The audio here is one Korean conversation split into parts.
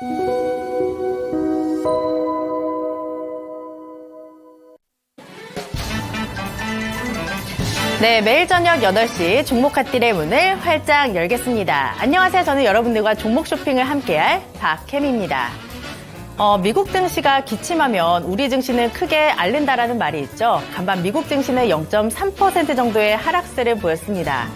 네, 매일 저녁 8시 종목 핫딜의 문을 활짝 열겠습니다. 안녕하세요. 저는 여러분들과 종목 쇼핑을 함께할 박혜미입니다. 미국 증시가 기침하면 우리 증시는 크게 앓는다라는 말이 있죠. 간밤 미국 증시는 0.3% 정도의 하락세를 보였습니다.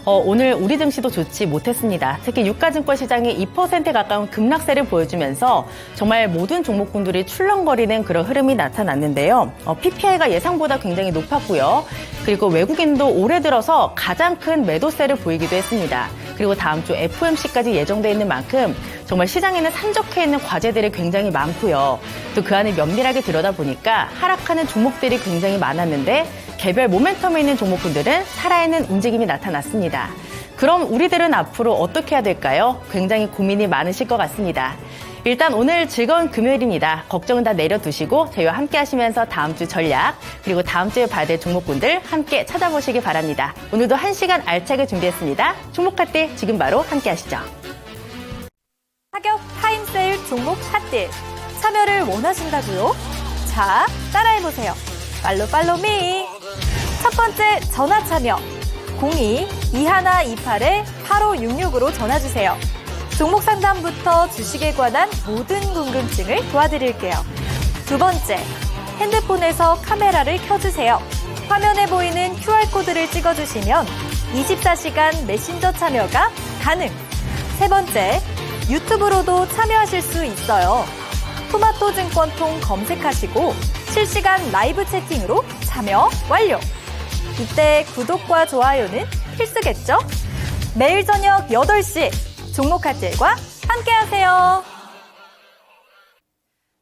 오늘 우리 증시도 좋지 못했습니다. 특히 유가증권 시장이 2% 가까운 급락세를 보여주면서 정말 모든 종목군들이 출렁거리는 그런 흐름이 나타났는데요. PPI가 예상보다 굉장히 높았고요. 그리고 외국인도 올해 들어서 가장 큰 매도세를 보이기도 했습니다. 그리고 다음 주 FOMC까지 예정돼 있는 만큼 정말 시장에는 산적해 있는 과제들이 굉장히 많고요. 또 그 안을 면밀하게 들여다보니까 하락하는 종목들이 굉장히 많았는데 개별 모멘텀에 있는 종목군들은 살아있는 움직임이 나타났습니다. 그럼 우리들은 앞으로 어떻게 해야 될까요? 굉장히 고민이 많으실 것 같습니다. 일단 오늘 즐거운 금요일입니다. 걱정은 다 내려두시고 저희와 함께 하시면서 다음 주 전략 그리고 다음 주에 봐야 될 종목군들 함께 찾아보시기 바랍니다. 오늘도 1시간 알차게 준비했습니다. 종목 핫딜 지금 바로 함께 하시죠. 타격 타임세일 종목 핫딜 참여를 원하신다고요? 자, 따라해보세요. 팔로우 미. 첫 번째 전화 참여 02-2128-8566으로 전화주세요. 종목 상담부터 주식에 관한 모든 궁금증을 도와드릴게요. 두 번째, 핸드폰에서 카메라를 켜주세요. 화면에 보이는 QR코드를 찍어주시면 24시간 메신저 참여가 가능. 세 번째, 유튜브로도 참여하실 수 있어요. 토마토 증권통 검색하시고 실시간 라이브 채팅으로 참여 완료. 이때 구독과 좋아요는 필수겠죠? 매일 저녁 8시 종목 핫딜과 함께하세요.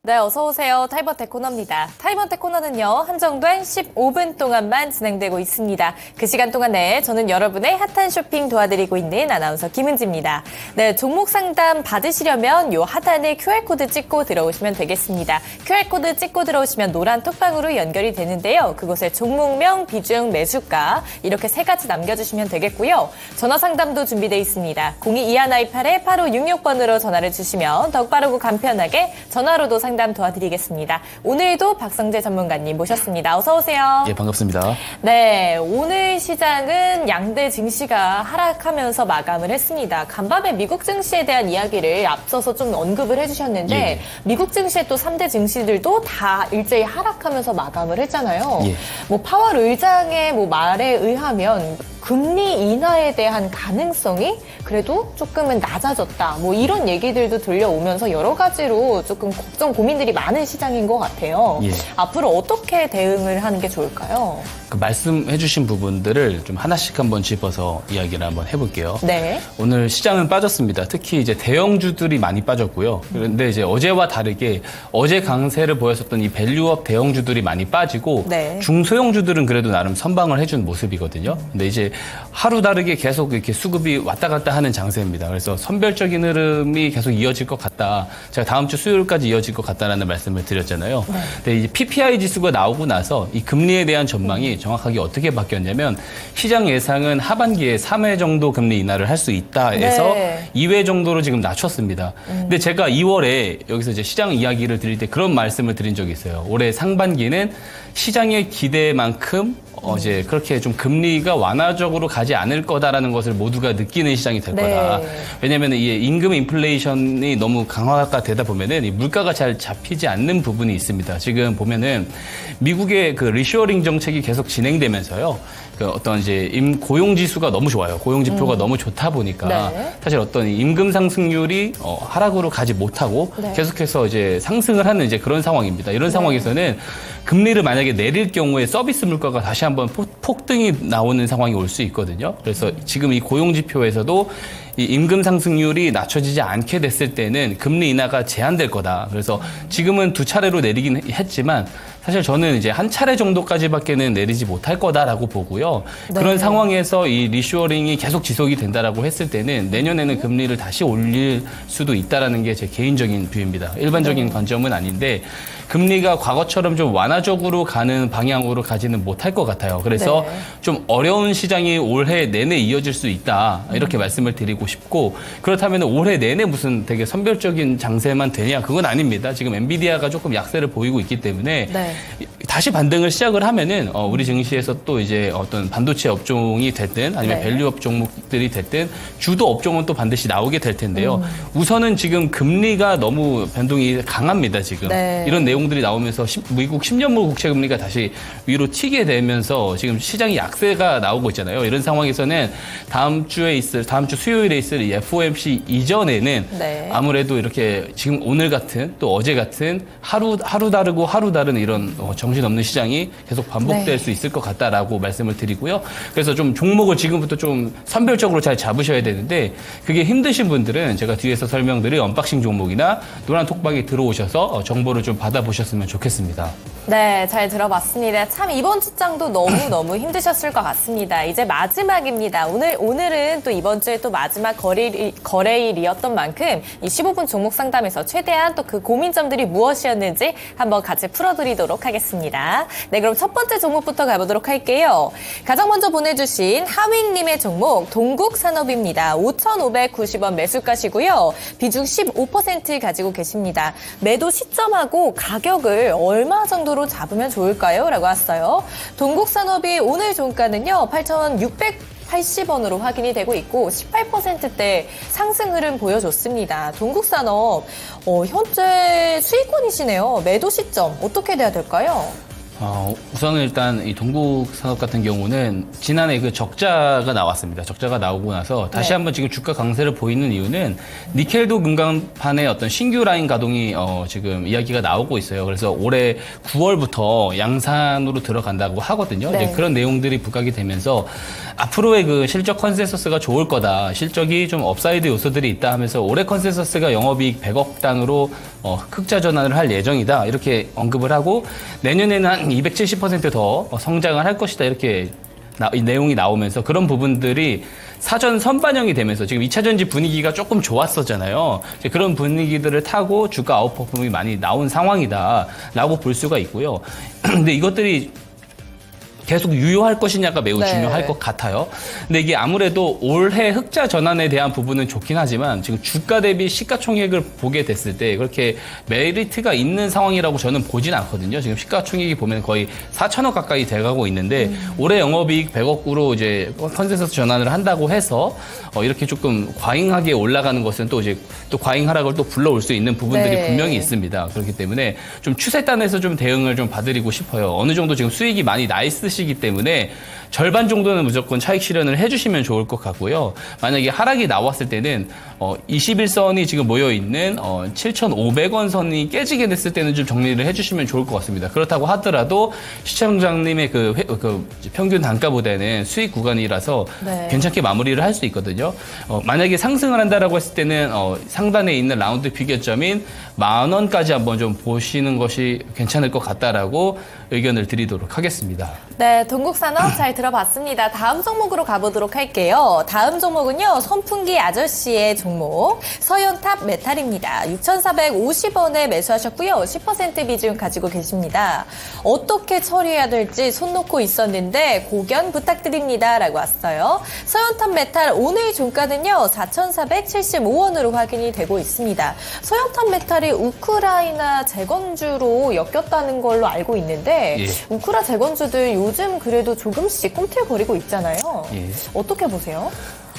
네, 어서오세요. 타이머텍 코너입니다. 타이머텍 코너는요, 한정된 15분 동안만 진행되고 있습니다. 그 시간 동안 내에 저는 여러분의 핫한 쇼핑 도와드리고 있는 아나운서 김은지입니다. 네, 종목 상담 받으시려면 요 하단에 QR코드 찍고 들어오시면 되겠습니다. QR코드 찍고 들어오시면 노란 톡방으로 연결이 되는데요. 그곳에 종목명, 비중, 매수가 이렇게 세 가지 남겨주시면 되겠고요. 전화 상담도 준비되어 있습니다. 02-2128-8566번으로 전화를 주시면 더욱 빠르고 간편하게 전화로도 상담 도와드리겠습니다. 오늘도 박성재 전문가님 모셨습니다. 어서 오세요. 예, 반갑습니다. 네, 오늘 시장은 양대 증시가 하락하면서 마감을 했습니다. 간밤에 미국 증시에 대한 이야기를 앞서서 좀 언급을 해주셨는데 예. 미국 증시의 또 3대 증시들도 다 일제히 하락하면서 마감을 했잖아요. 예. 뭐 파월 의장의 말에 의하면 금리 인하에 대한 가능성이 그래도 조금은 낮아졌다. 이런 얘기들도 들려오면서 여러 가지로 조금 걱정, 고민들이 많은 시장인 것 같아요. 예. 앞으로 어떻게 대응을 하는 게 좋을까요? 그 말씀해주신 부분들을 좀 하나씩 한번 짚어서 이야기를 한번 해볼게요. 네. 오늘 시장은 빠졌습니다. 특히 이제 대형주들이 많이 빠졌고요. 그런데 이제 어제와 다르게 어제 강세를 보였었던 이 밸류업 대형주들이 많이 빠지고 네. 중소형주들은 그래도 나름 선방을 해준 모습이거든요. 근데 이제 하루 다르게 계속 이렇게 수급이 왔다 갔다 하는 장세입니다. 그래서 선별적인 흐름이 계속 이어질 것 같다. 제가 다음 주 수요일까지 이어질 것 같다라는 말씀을 드렸잖아요. 네. 근데 이제 PPI 지수가 나오고 나서 이 금리에 대한 전망이 정확하게 어떻게 바뀌었냐면 시장 예상은 하반기에 3회 정도 금리 인하를 할 수 있다 해서 네. 2회 정도로 지금 낮췄습니다. 근데 제가 2월에 여기서 이제 시장 이야기를 드릴 때 그런 말씀을 드린 적이 있어요. 올해 상반기는 시장의 기대만큼 이제 그렇게 좀 금리가 완화적으로 가지 않을 거다라는 것을 모두가 느끼는 시장이 될 거다. 네. 왜냐하면 이 임금 인플레이션이 너무 강화가 되다 보면은 이 물가가 잘 잡히지 않는 부분이 있습니다. 지금 보면은 미국의 그 리쇼어링 정책이 계속 진행되면서요. 그 어떤 이제 고용 지수가 너무 좋아요. 고용 지표가 너무 좋다 보니까 네. 사실 어떤 임금 상승률이 하락으로 가지 못하고 네. 계속해서 이제 상승을 하는 이제 그런 상황입니다. 이런 상황에서는 금리를 만약에 내릴 경우에 서비스 물가가 다시 한번 폭등이 나오는 상황이 올 수 있거든요. 그래서 지금 이 고용 지표에서도 이 임금 상승률이 낮춰지지 않게 됐을 때는 금리 인하가 제한될 거다. 그래서 지금은 두 차례로 내리긴 했지만 사실 저는 이제 한 차례 정도까지밖에는 내리지 못할 거다라고 보고요. 네. 그런 상황에서 이 리쇼어링이 계속 지속이 된다라고 했을 때는 내년에는 금리를 다시 올릴 수도 있다라는 게 제 개인적인 뷰입니다. 일반적인 관점은 아닌데 금리가 과거처럼 좀 완화적으로 가는 방향으로 가지는 못할 것 같아요. 그래서 네. 좀 어려운 시장이 올해 내내 이어질 수 있다. 이렇게 말씀을 드리고 싶고 그렇다면 올해 내내 무슨 되게 선별적인 장세만 되냐? 그건 아닙니다. 지금 엔비디아가 조금 약세를 보이고 있기 때문에 네. 다시 반등을 시작을 하면은 우리 증시에서 또 이제 어떤 반도체 업종이 됐든 아니면 네. 밸류업 종목들이 됐든 주도 업종은 또 반드시 나오게 될 텐데요. 우선은 지금 금리가 너무 변동이 강합니다. 지금 네. 이런 내용들이 나오면서 미국 10년물 국채 금리가 다시 위로 튀게 되면서 지금 시장이 약세가 나오고 있잖아요. 이런 상황에서는 다음 주 수요일에 있을 이 FOMC 이전에는 네. 아무래도 이렇게 지금 오늘 같은 또 어제 같은 하루 다른 이런 정신없는 시장이 계속 반복될 네. 수 있을 것 같다라고 말씀을 드리고요. 그래서 좀 종목을 지금부터 좀 선별적으로 잘 잡으셔야 되는데 그게 힘드신 분들은 제가 뒤에서 설명드릴 언박싱 종목이나 노란 톡방에 들어오셔서 정보를 좀 받아보셨으면 좋겠습니다. 네, 잘 들어봤습니다. 참 이번 출장도 너무 힘드셨을 것 같습니다. 이제 마지막입니다. 오늘은 또 이번 주에 또 마지막 거래일이었던 만큼 이 15분 종목 상담에서 최대한 또 그 고민점들이 무엇이었는지 한번 같이 풀어드리도록 하겠습니다. 네, 그럼 첫 번째 종목부터 가보도록 할게요. 가장 먼저 보내주신 하윙님의 종목 동국산업입니다. 5,590원 매수가시고요. 비중 15% 가지고 계십니다. 매도 시점하고 가격을 얼마 정도로 잡으면 좋을까요? 라고 왔어요. 동국산업이 오늘 종가는요. 8,680원으로 확인이 되고 있고 18%대 상승 흐름 보여줬습니다. 동국산업 현재 수익권이시네요. 매도 시점 어떻게 돼야 될까요? 우선은 일단 이 동국산업 같은 경우는 지난해 그 적자가 나왔습니다. 적자가 나오고 나서 다시 네. 한번 지금 주가 강세를 보이는 이유는 니켈도 금강판의 어떤 신규 라인 가동이 지금 이야기가 나오고 있어요. 그래서 올해 9월부터 양산으로 들어간다고 하거든요. 네. 이제 그런 내용들이 부각이 되면서 앞으로의 그 실적 컨센서스가 좋을 거다. 실적이 좀 업사이드 요소들이 있다 하면서 올해 컨센서스가 영업이익 100억 단으로 흑자 전환을 할 예정이다. 이렇게 언급을 하고 내년에는 한 270%더 성장을 할 것이다. 이렇게 이 내용이 나오면서 그런 부분들이 사전 선반영이 되면서 지금 2차전지 분위기가 조금 좋았었잖아요. 이제 그런 분위기들을 타고 주가 아웃퍼폼이 많이 나온 상황이다라고 볼 수가 있고요. 근데 이것들이 계속 유효할 것이냐가 매우 네. 중요할 것 같아요. 근데 이게 아무래도 올해 흑자 전환에 대한 부분은 좋긴 하지만 지금 주가 대비 시가총액을 보게 됐을 때 그렇게 메리트가 있는 상황이라고 저는 보진 않거든요. 지금 시가총액이 보면 거의 4천억 가까이 돼가고 있는데 올해 영업이익 100억으로 이제 컨센서스 전환을 한다고 해서 이렇게 조금 과잉하게 올라가는 것은 또 이제 또 과잉 하락을 또 불러올 수 있는 부분들이 네. 분명히 있습니다. 그렇기 때문에 좀 추세단에서 좀 대응을 좀 봐드리고 싶어요. 어느 정도 지금 수익이 많이 나 있으시기 때문에 절반 정도는 무조건 차익 실현을 해주시면 좋을 것 같고요. 만약에 하락이 나왔을 때는 21선이 지금 모여있는 7,500원 선이 깨지게 됐을 때는 좀 정리를 해주시면 좋을 것 같습니다. 그렇다고 하더라도 시청장님의 그 평균 단가보다는 수익 구간이라서 네. 괜찮게 마무리를 할 수 있거든요. 만약에 상승을 한다라고 했을 때는 상단에 있는 라운드 비교점인 10,000원까지 한번 좀 보시는 것이 괜찮을 것 같다라고 의견을 드리도록 하겠습니다. 네, 동국산업 잘 들어봤습니다. 다음 종목으로 가보도록 할게요. 다음 종목은요, 선풍기 아저씨의 종목, 서현탑 메탈입니다. 6,450원에 매수하셨고요. 10% 비중 가지고 계십니다. 어떻게 처리해야 될지 손 놓고 있었는데 고견 부탁드립니다. 라고 왔어요. 서현탑 메탈 오늘 종가는요, 4,475원으로 확인이 되고 있습니다. 서현탑 메탈이 우크라이나 재건주로 엮였다는 걸로 알고 있는데 예. 우크라 재건주들 요즘 그래도 조금씩 꿈틀거리고 있잖아요. 예. 어떻게 보세요?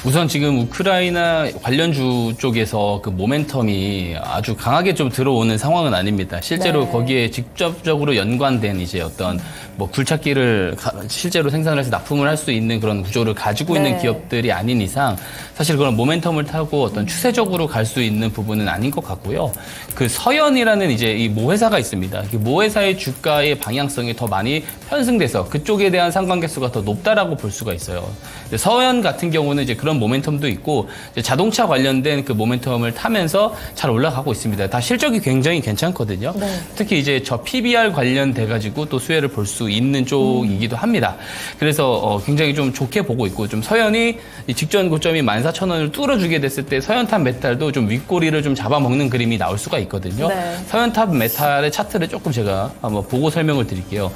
우선 지금 우크라이나 관련주 쪽에서 그 모멘텀이 아주 강하게 좀 들어오는 상황은 아닙니다. 실제로 네. 거기에 직접적으로 연관된 이제 어떤 뭐 굴착기를 실제로 생산을 해서 납품을 할 수 있는 그런 구조를 가지고 있는 네. 기업들이 아닌 이상 사실 그런 모멘텀을 타고 어떤 추세적으로 갈 수 있는 부분은 아닌 것 같고요. 그 서현이라는 이제 이 모회사가 있습니다. 이 모회사의 주가의 방향성이 더 많이 편승돼서 그쪽에 대한 상관계수가 더 높다라고 볼 수가 있어요. 서현 같은 경우는 이제 그런 그런 모멘텀도 있고 이제 자동차 관련된 그 모멘텀을 타면서 잘 올라가고 있습니다. 다 실적이 굉장히 괜찮거든요. 네. 특히 이제 저 PBR 관련돼 가지고 또 수혜를 볼 수 있는 쪽이기도 합니다. 그래서 굉장히 좀 좋게 보고 있고 좀 서현이 이 직전 고점이 14,000원을 뚫어주게 됐을 때 서현탑 메탈도 좀 윗꼬리를 좀 잡아먹는 그림이 나올 수가 있거든요. 네. 서현탑 메탈의 차트를 조금 제가 한번 보고 설명을 드릴게요.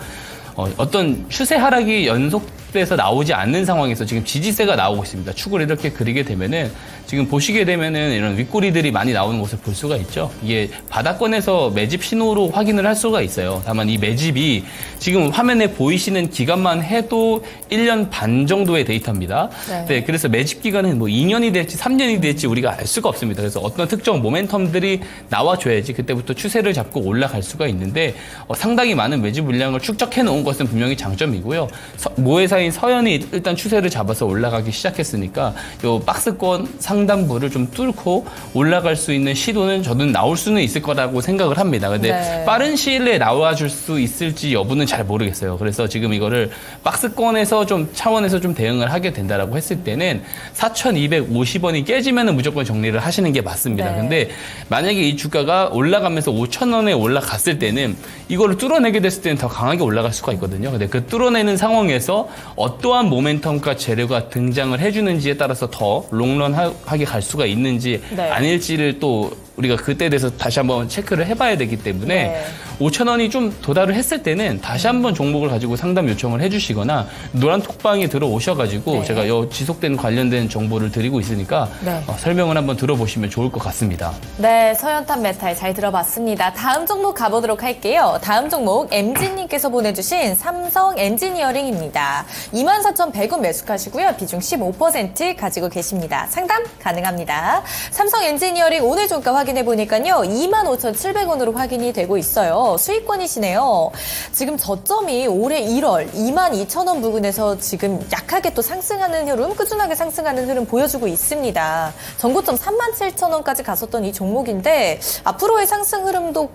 어떤 추세 하락이 연속돼서 나오지 않는 상황에서 지금 지지세가 나오고 있습니다. 축을 이렇게 그리게 되면은 지금 보시게 되면은 이런 윗꼬리들이 많이 나오는 모습을 볼 수가 있죠. 이게 바닥권에서 매집 신호로 확인을 할 수가 있어요. 다만 이 매집이 지금 화면에 보이시는 기간만 해도 1년 반 정도의 데이터입니다. 네. 네, 그래서 매집 기간은 뭐 2년이 될지 3년이 될지 우리가 알 수가 없습니다. 그래서 어떤 특정 모멘텀들이 나와줘야지 그때부터 추세를 잡고 올라갈 수가 있는데 상당히 많은 매집 물량을 축적해 놓은 것은 분명히 장점이고요. 모회사인 서현이 일단 추세를 잡아서 올라가기 시작했으니까 요 박스권 상단부를 좀 뚫고 올라갈 수 있는 시도는 저는 나올 수는 있을 거라고 생각을 합니다. 근데 네. 빠른 시일 내에 나와줄 수 있을지 여부는 잘 모르겠어요. 그래서 지금 이거를 박스권에서 좀 차원에서 좀 대응을 하게 된다라고 했을 때는 4,250원이 깨지면은 무조건 정리를 하시는 게 맞습니다. 네. 근데 만약에 이 주가가 올라가면서 5,000원에 올라갔을 때는 이거를 뚫어내게 됐을 때는 더 강하게 올라갈 수가 있거든요. 근데 그 뚫어내는 상황에서 어떠한 모멘텀과 재료가 등장을 해주는지에 따라서 더 롱런하게 갈 수가 있는지 네. 아닐지를 또 우리가 그때에 대해서 다시 한번 체크를 해봐야 되기 때문에 네. 5,000원이 좀 도달을 했을 때는 다시 한번 종목을 가지고 상담 요청을 해주시거나 노란 톡방에 들어오셔가지고 네. 제가 요 지속된 관련된 정보를 드리고 있으니까 네. 설명을 한번 들어보시면 좋을 것 같습니다. 네, 서현탑 메탈 잘 들어봤습니다. 다음 종목 가보도록 할게요. 다음 종목 MG님께서 보내주신 삼성 엔지니어링입니다. 24,100원 매수하시고요. 비중 15% 가지고 계십니다. 상담 가능합니다. 삼성 엔지니어링 오늘 종가 확인해 보니까요. 25,700원으로 확인이 되고 있어요. 수익권이시네요. 지금 저점이 올해 1월 22,000원 부근에서 지금 약하게 또 상승하는 흐름, 꾸준하게 상승하는 흐름 보여주고 있습니다. 전고점 37,000원까지 갔었던 이 종목인데 앞으로의 상승 흐름도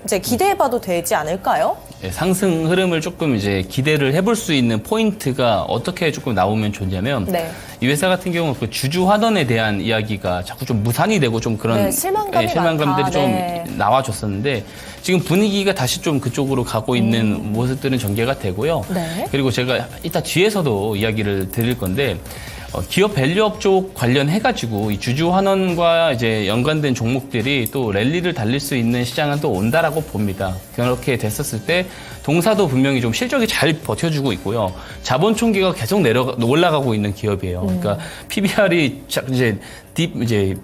이제 기대해봐도 되지 않을까요? 예, 상승 흐름을 조금 이제 기대를 해볼 수 있는 포인트가 어떻게 조금 나오면 좋냐면 네. 이 회사 같은 경우 그 주주 환원에 대한 이야기가 자꾸 좀 무산이 되고 좀 그런 네, 실망감이 실망감들이 많다. 좀 네. 나와줬었는데 지금 분위기가 다시 좀 그쪽으로 가고 있는 모습들은 전개가 되고요. 네. 그리고 제가 이따 뒤에서도 이야기를 드릴 건데 기업 밸류업 쪽 관련해가지고 이 주주 환원과 이제 연관된 종목들이 또 랠리를 달릴 수 있는 시장은 또 온다라고 봅니다. 그렇게 됐었을 때 동사도 분명히 좀 실적이 잘 버텨주고 있고요. 자본 총기가 계속 올라가고 있는 기업이에요. 그러니까 PBR이 이제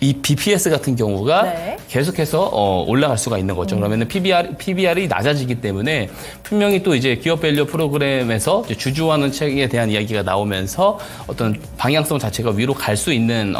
이 BPS 같은 경우가 네. 계속해서 올라갈 수가 있는 거죠. 그러면은 PBR이 낮아지기 때문에 분명히 또 이제 기업 밸류 프로그램에서 이제 주주환원 책에 대한 이야기가 나오면서 어떤 방향성 자체가 위로 갈 수 있는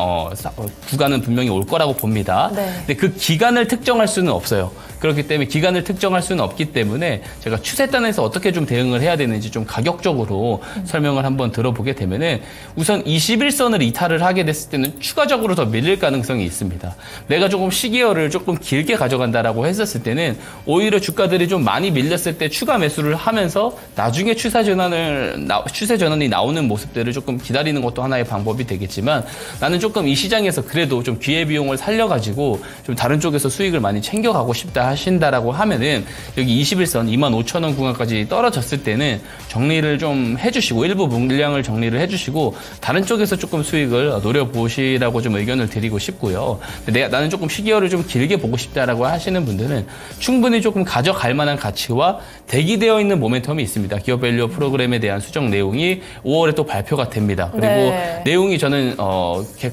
구간은 분명히 올 거라고 봅니다. 네. 근데 그 기간을 특정할 수는 없어요. 그렇기 때문에 기간을 특정할 수는 없기 때문에 제가 추세단에서 어떻게 좀 대응을 해야 되는지 좀 가격적으로 설명을 한번 들어보게 되면은 우선 21선을 이탈을 하게 됐을 때는 추가적으로 더 밀릴 가능성이 있습니다. 내가 조금 시기열을 조금 길게 가져간다라고 했었을 때는 오히려 주가들이 좀 많이 밀렸을 때 추가 매수를 하면서 나중에 추세 전환이 나오는 모습들을 조금 기다리는 것도 하나의 방법이 되겠지만 나는 조금 이 시장에서 그래도 좀 기회비용을 살려가지고 좀 다른 쪽에서 수익을 많이 챙겨가고 싶다 하신다라고 하면은 여기 21선 25,000원 구간까지 떨어졌을 때는 정리를 좀 해주시고 일부 물량을 정리를 해주시고 다른 쪽에서 조금 수익을 노려보시라고 좀 의견을 드리고 싶고요. 나는 조금 시기열을 좀 길게 보고 싶다라고 하시는 분들은 충분히 조금 가져갈 만한 가치와 대기되어 있는 모멘텀이 있습니다. 기업 밸류 프로그램에 대한 수정 내용이 5월에 또 발표가 됩니다. 그리고 네. 내용이 저는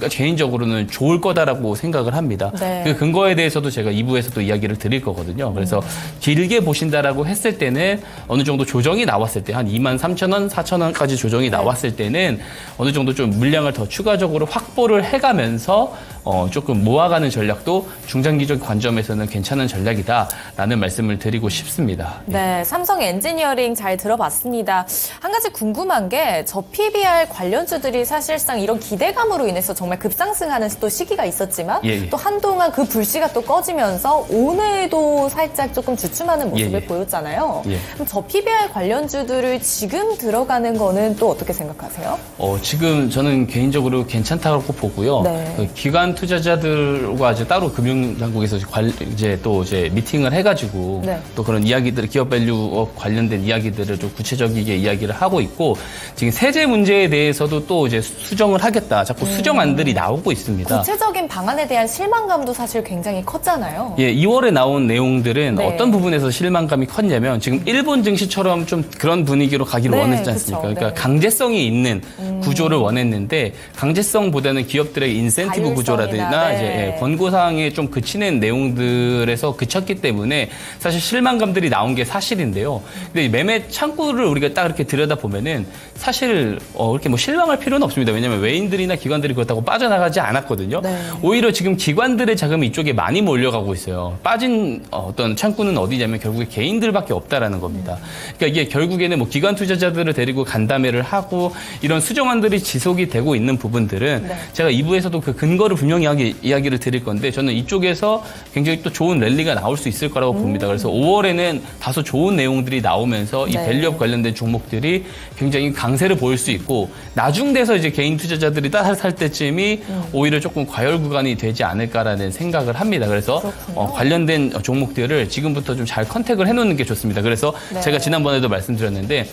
개인적으로는 좋을 거다라고 생각을 합니다. 네. 그 근거에 대해서도 제가 2부에서 또 이야기를 드릴 거거든요. 그래서 길게 보신다라고 했을 때는 어느 정도 조정이 나왔을 때 한 23,000원, 4,000원까지 조정이 나왔을 때는 어느 정도 좀 물량을 더 추가적으로 확보를 해가면서 조금 모아가는 전략도 중장기적 관점에서는 괜찮은 전략이다라는 말씀을 드리고 싶습니다. 네, 삼성 엔지니어링 잘 들어봤습니다. 한 가지 궁금한 게 저 PBR 관련주들이 사실상 이런 기대감으로 인해서 정말 급상승하는 또 시기가 있었지만 예. 또 한동안 그 불씨가 또 꺼지면서 오늘도 오늘도 살짝 조금 주춤하는 모습을 예. 보였잖아요. 예. 그럼 저 PBR 관련주들을 지금 들어가는 거는 또 어떻게 생각하세요? 지금 저는 개인적으로 괜찮다고 보고요. 네. 그 기관 투자자들과 이제 따로 금융당국에서 이제 미팅을 해가지고 네. 또 그런 이야기들을 기업 밸류업 관련된 이야기들을 좀 구체적이게 이야기를 하고 있고 지금 세제 문제에 대해서도 또 이제 수정을 하겠다. 자꾸 수정안들이 나오고 있습니다. 구체적인 방안에 대한 실망감도 사실 굉장히 컸잖아요. 예, 2월에 나온 내용들은 네. 어떤 부분에서 실망감이 컸냐면 지금 일본 증시처럼 좀 그런 분위기로 가기를 네, 원했지 않습니까? 그쵸. 그러니까 네. 강제성이 있는 구조를 원했는데 강제성보다는 기업들의 인센티브 구조라든가 자율성이나, 이제 네. 권고사항에 좀 그치는 내용들에서 그쳤기 때문에 사실 실망감들이 나온 게 사실인데요. 근데 매매 창구를 우리가 딱 이렇게 들여다보면은 사실 그렇게 뭐 실망할 필요는 없습니다. 왜냐하면 외인들이나 기관들이 그렇다고 빠져나가지 않았거든요. 네. 오히려 지금 기관들의 자금이 이쪽에 많이 몰려가고 있어요. 빠진 어떤 창구는 어디냐면 결국에 개인들밖에 없다라는 겁니다. 그러니까 이게 결국에는 뭐 기관 투자자들을 데리고 간담회를 하고 이런 수정안들이 지속이 되고 있는 부분들은 네. 제가 2부에서도 그 근거를 분명히 이야기를 드릴 건데 저는 이쪽에서 굉장히 또 좋은 랠리가 나올 수 있을 거라고 봅니다. 그래서 5월에는 다소 좋은 내용들이 나오면서 이 네. 밸류업 관련된 종목들이 굉장히 강세를 보일 수 있고 나중 돼서 이제 개인 투자자들이 따라살 때쯤이 오히려 조금 과열 구간이 되지 않을까라는 생각을 합니다. 그래서 관련된 종목들을 지금부터 좀 잘 컨택을 해놓는 게 좋습니다. 그래서 네. 제가 지난번에도 말씀드렸는데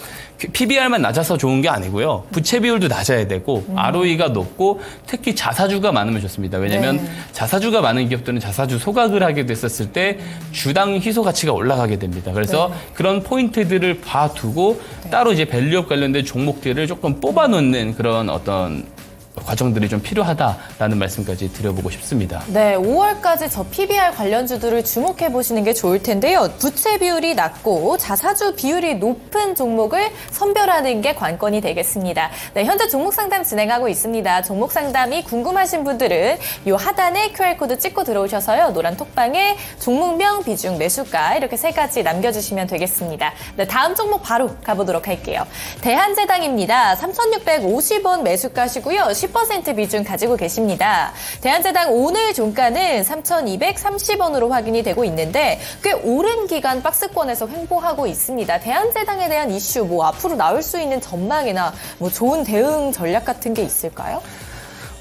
PBR만 낮아서 좋은 게 아니고요. 부채 비율도 낮아야 되고 ROE가 높고 특히 자사주가 많으면 좋습니다. 왜냐하면 네. 자사주가 많은 기업들은 자사주 소각을 하게 됐었을 때 주당 희소 가치가 올라가게 됩니다. 그래서 네. 그런 포인트들을 봐두고 따로 이제 밸류업 관련된 종목들을 조금 뽑아놓는 그런 어떤 과정들이 좀 필요하다라는 말씀까지 드려보고 싶습니다. 네, 5월까지 저 PBR 관련주들을 주목해 보시는 게 좋을 텐데요. 부채 비율이 낮고 자사주 비율이 높은 종목을 선별하는 게 관건이 되겠습니다. 네, 현재 종목 상담 진행하고 있습니다. 종목 상담이 궁금하신 분들은 이 하단에 QR코드 찍고 들어오셔서요. 노란 톡방에 종목명, 비중, 매수가 이렇게 세 가지 남겨주시면 되겠습니다. 네, 다음 종목 바로 가보도록 할게요. 대한제당입니다. 3,650원 매수가시고요. 10% 비중 가지고 계십니다. 대한제당 오늘 종가는 3,230원으로 확인이 되고 있는데 꽤 오랜 기간 박스권에서 횡보하고 있습니다. 대한제당에 대한 이슈 앞으로 나올 수 있는 전망이나 좋은 대응 전략 같은 게 있을까요?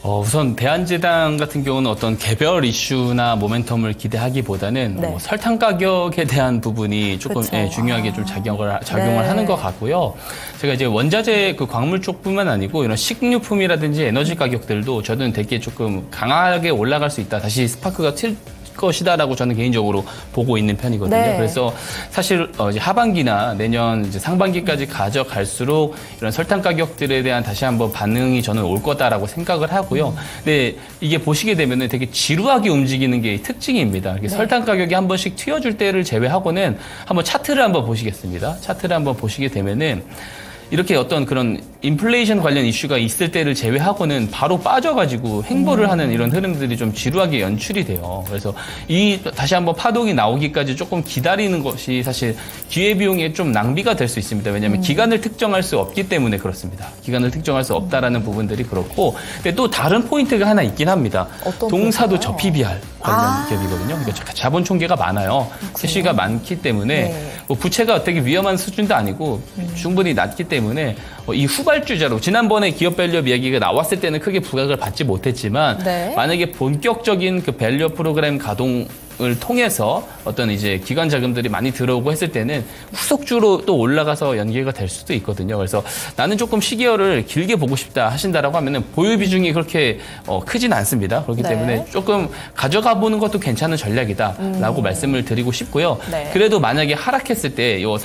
우선 대한제당 같은 경우는 어떤 개별 이슈나 모멘텀을 기대하기보다는 네. 설탕 가격에 대한 부분이 조금 그쵸. 중요하게 좀 작용을 네. 하는 것 같고요. 제가 이제 원자재 그 광물 쪽뿐만 아니고 이런 식료품이라든지 에너지 가격들도 저는 되게 조금 강하게 올라갈 수 있다. 다시 스파크가 튈 것이다라고 저는 개인적으로 보고 있는 편이거든요. 네. 그래서 사실 이제 하반기나 내년 이제 상반기까지 가져갈수록 이런 설탕 가격들에 대한 다시 한번 반응이 저는 올 거다라고 생각을 하고요. 근데 이게 보시게 되면은 되게 지루하게 움직이는 게 특징입니다. 이렇게 설탕 가격이 한 번씩 튀어줄 때를 제외하고는 한번 차트를 한번 보시겠습니다. 차트를 한번 보시게 되면은 이렇게 어떤 그런 인플레이션 관련 이슈가 있을 때를 제외하고는 바로 빠져가지고 횡보를 하는 이런 흐름들이 좀 지루하게 연출이 돼요. 그래서 다시 한번 파동이 나오기까지 조금 기다리는 것이 사실 기회비용에 좀 낭비가 될 수 있습니다. 왜냐하면 기간을 특정할 수 없기 때문에 그렇습니다. 기간을 특정할 수 없다라는 부분들이 그렇고, 근데 또 다른 포인트가 하나 있긴 합니다. 어떤 동사도 포인트인가요? 저 PBR 관련 기업이거든요. 그러니까 자본 총계가 많아요. 캐시가 많기 때문에 네. 뭐 부채가 되게 위험한 수준도 아니고 충분히 낮기 때문에 이 후발주자로 지난번에 기업 밸류업 이야기가 나왔을 때는 크게 부각을 받지 못했지만 네. 만약에 본격적인 그 밸류업 프로그램 가동을 통해서 어떤 이제 기관 자금들이 많이 들어오고 했을 때는 후속주로 또 올라가서 연계가 될 수도 있거든요. 그래서 나는 조금 시기열을 길게 보고 싶다 하신다라고 하면은 보유 비중이 그렇게 크진 않습니다. 그렇기 네. 때문에 조금 가져가 보는 것도 괜찮은 전략이다라고 말씀을 드리고 싶고요. 네. 그래도 만약에 하락했을 때 요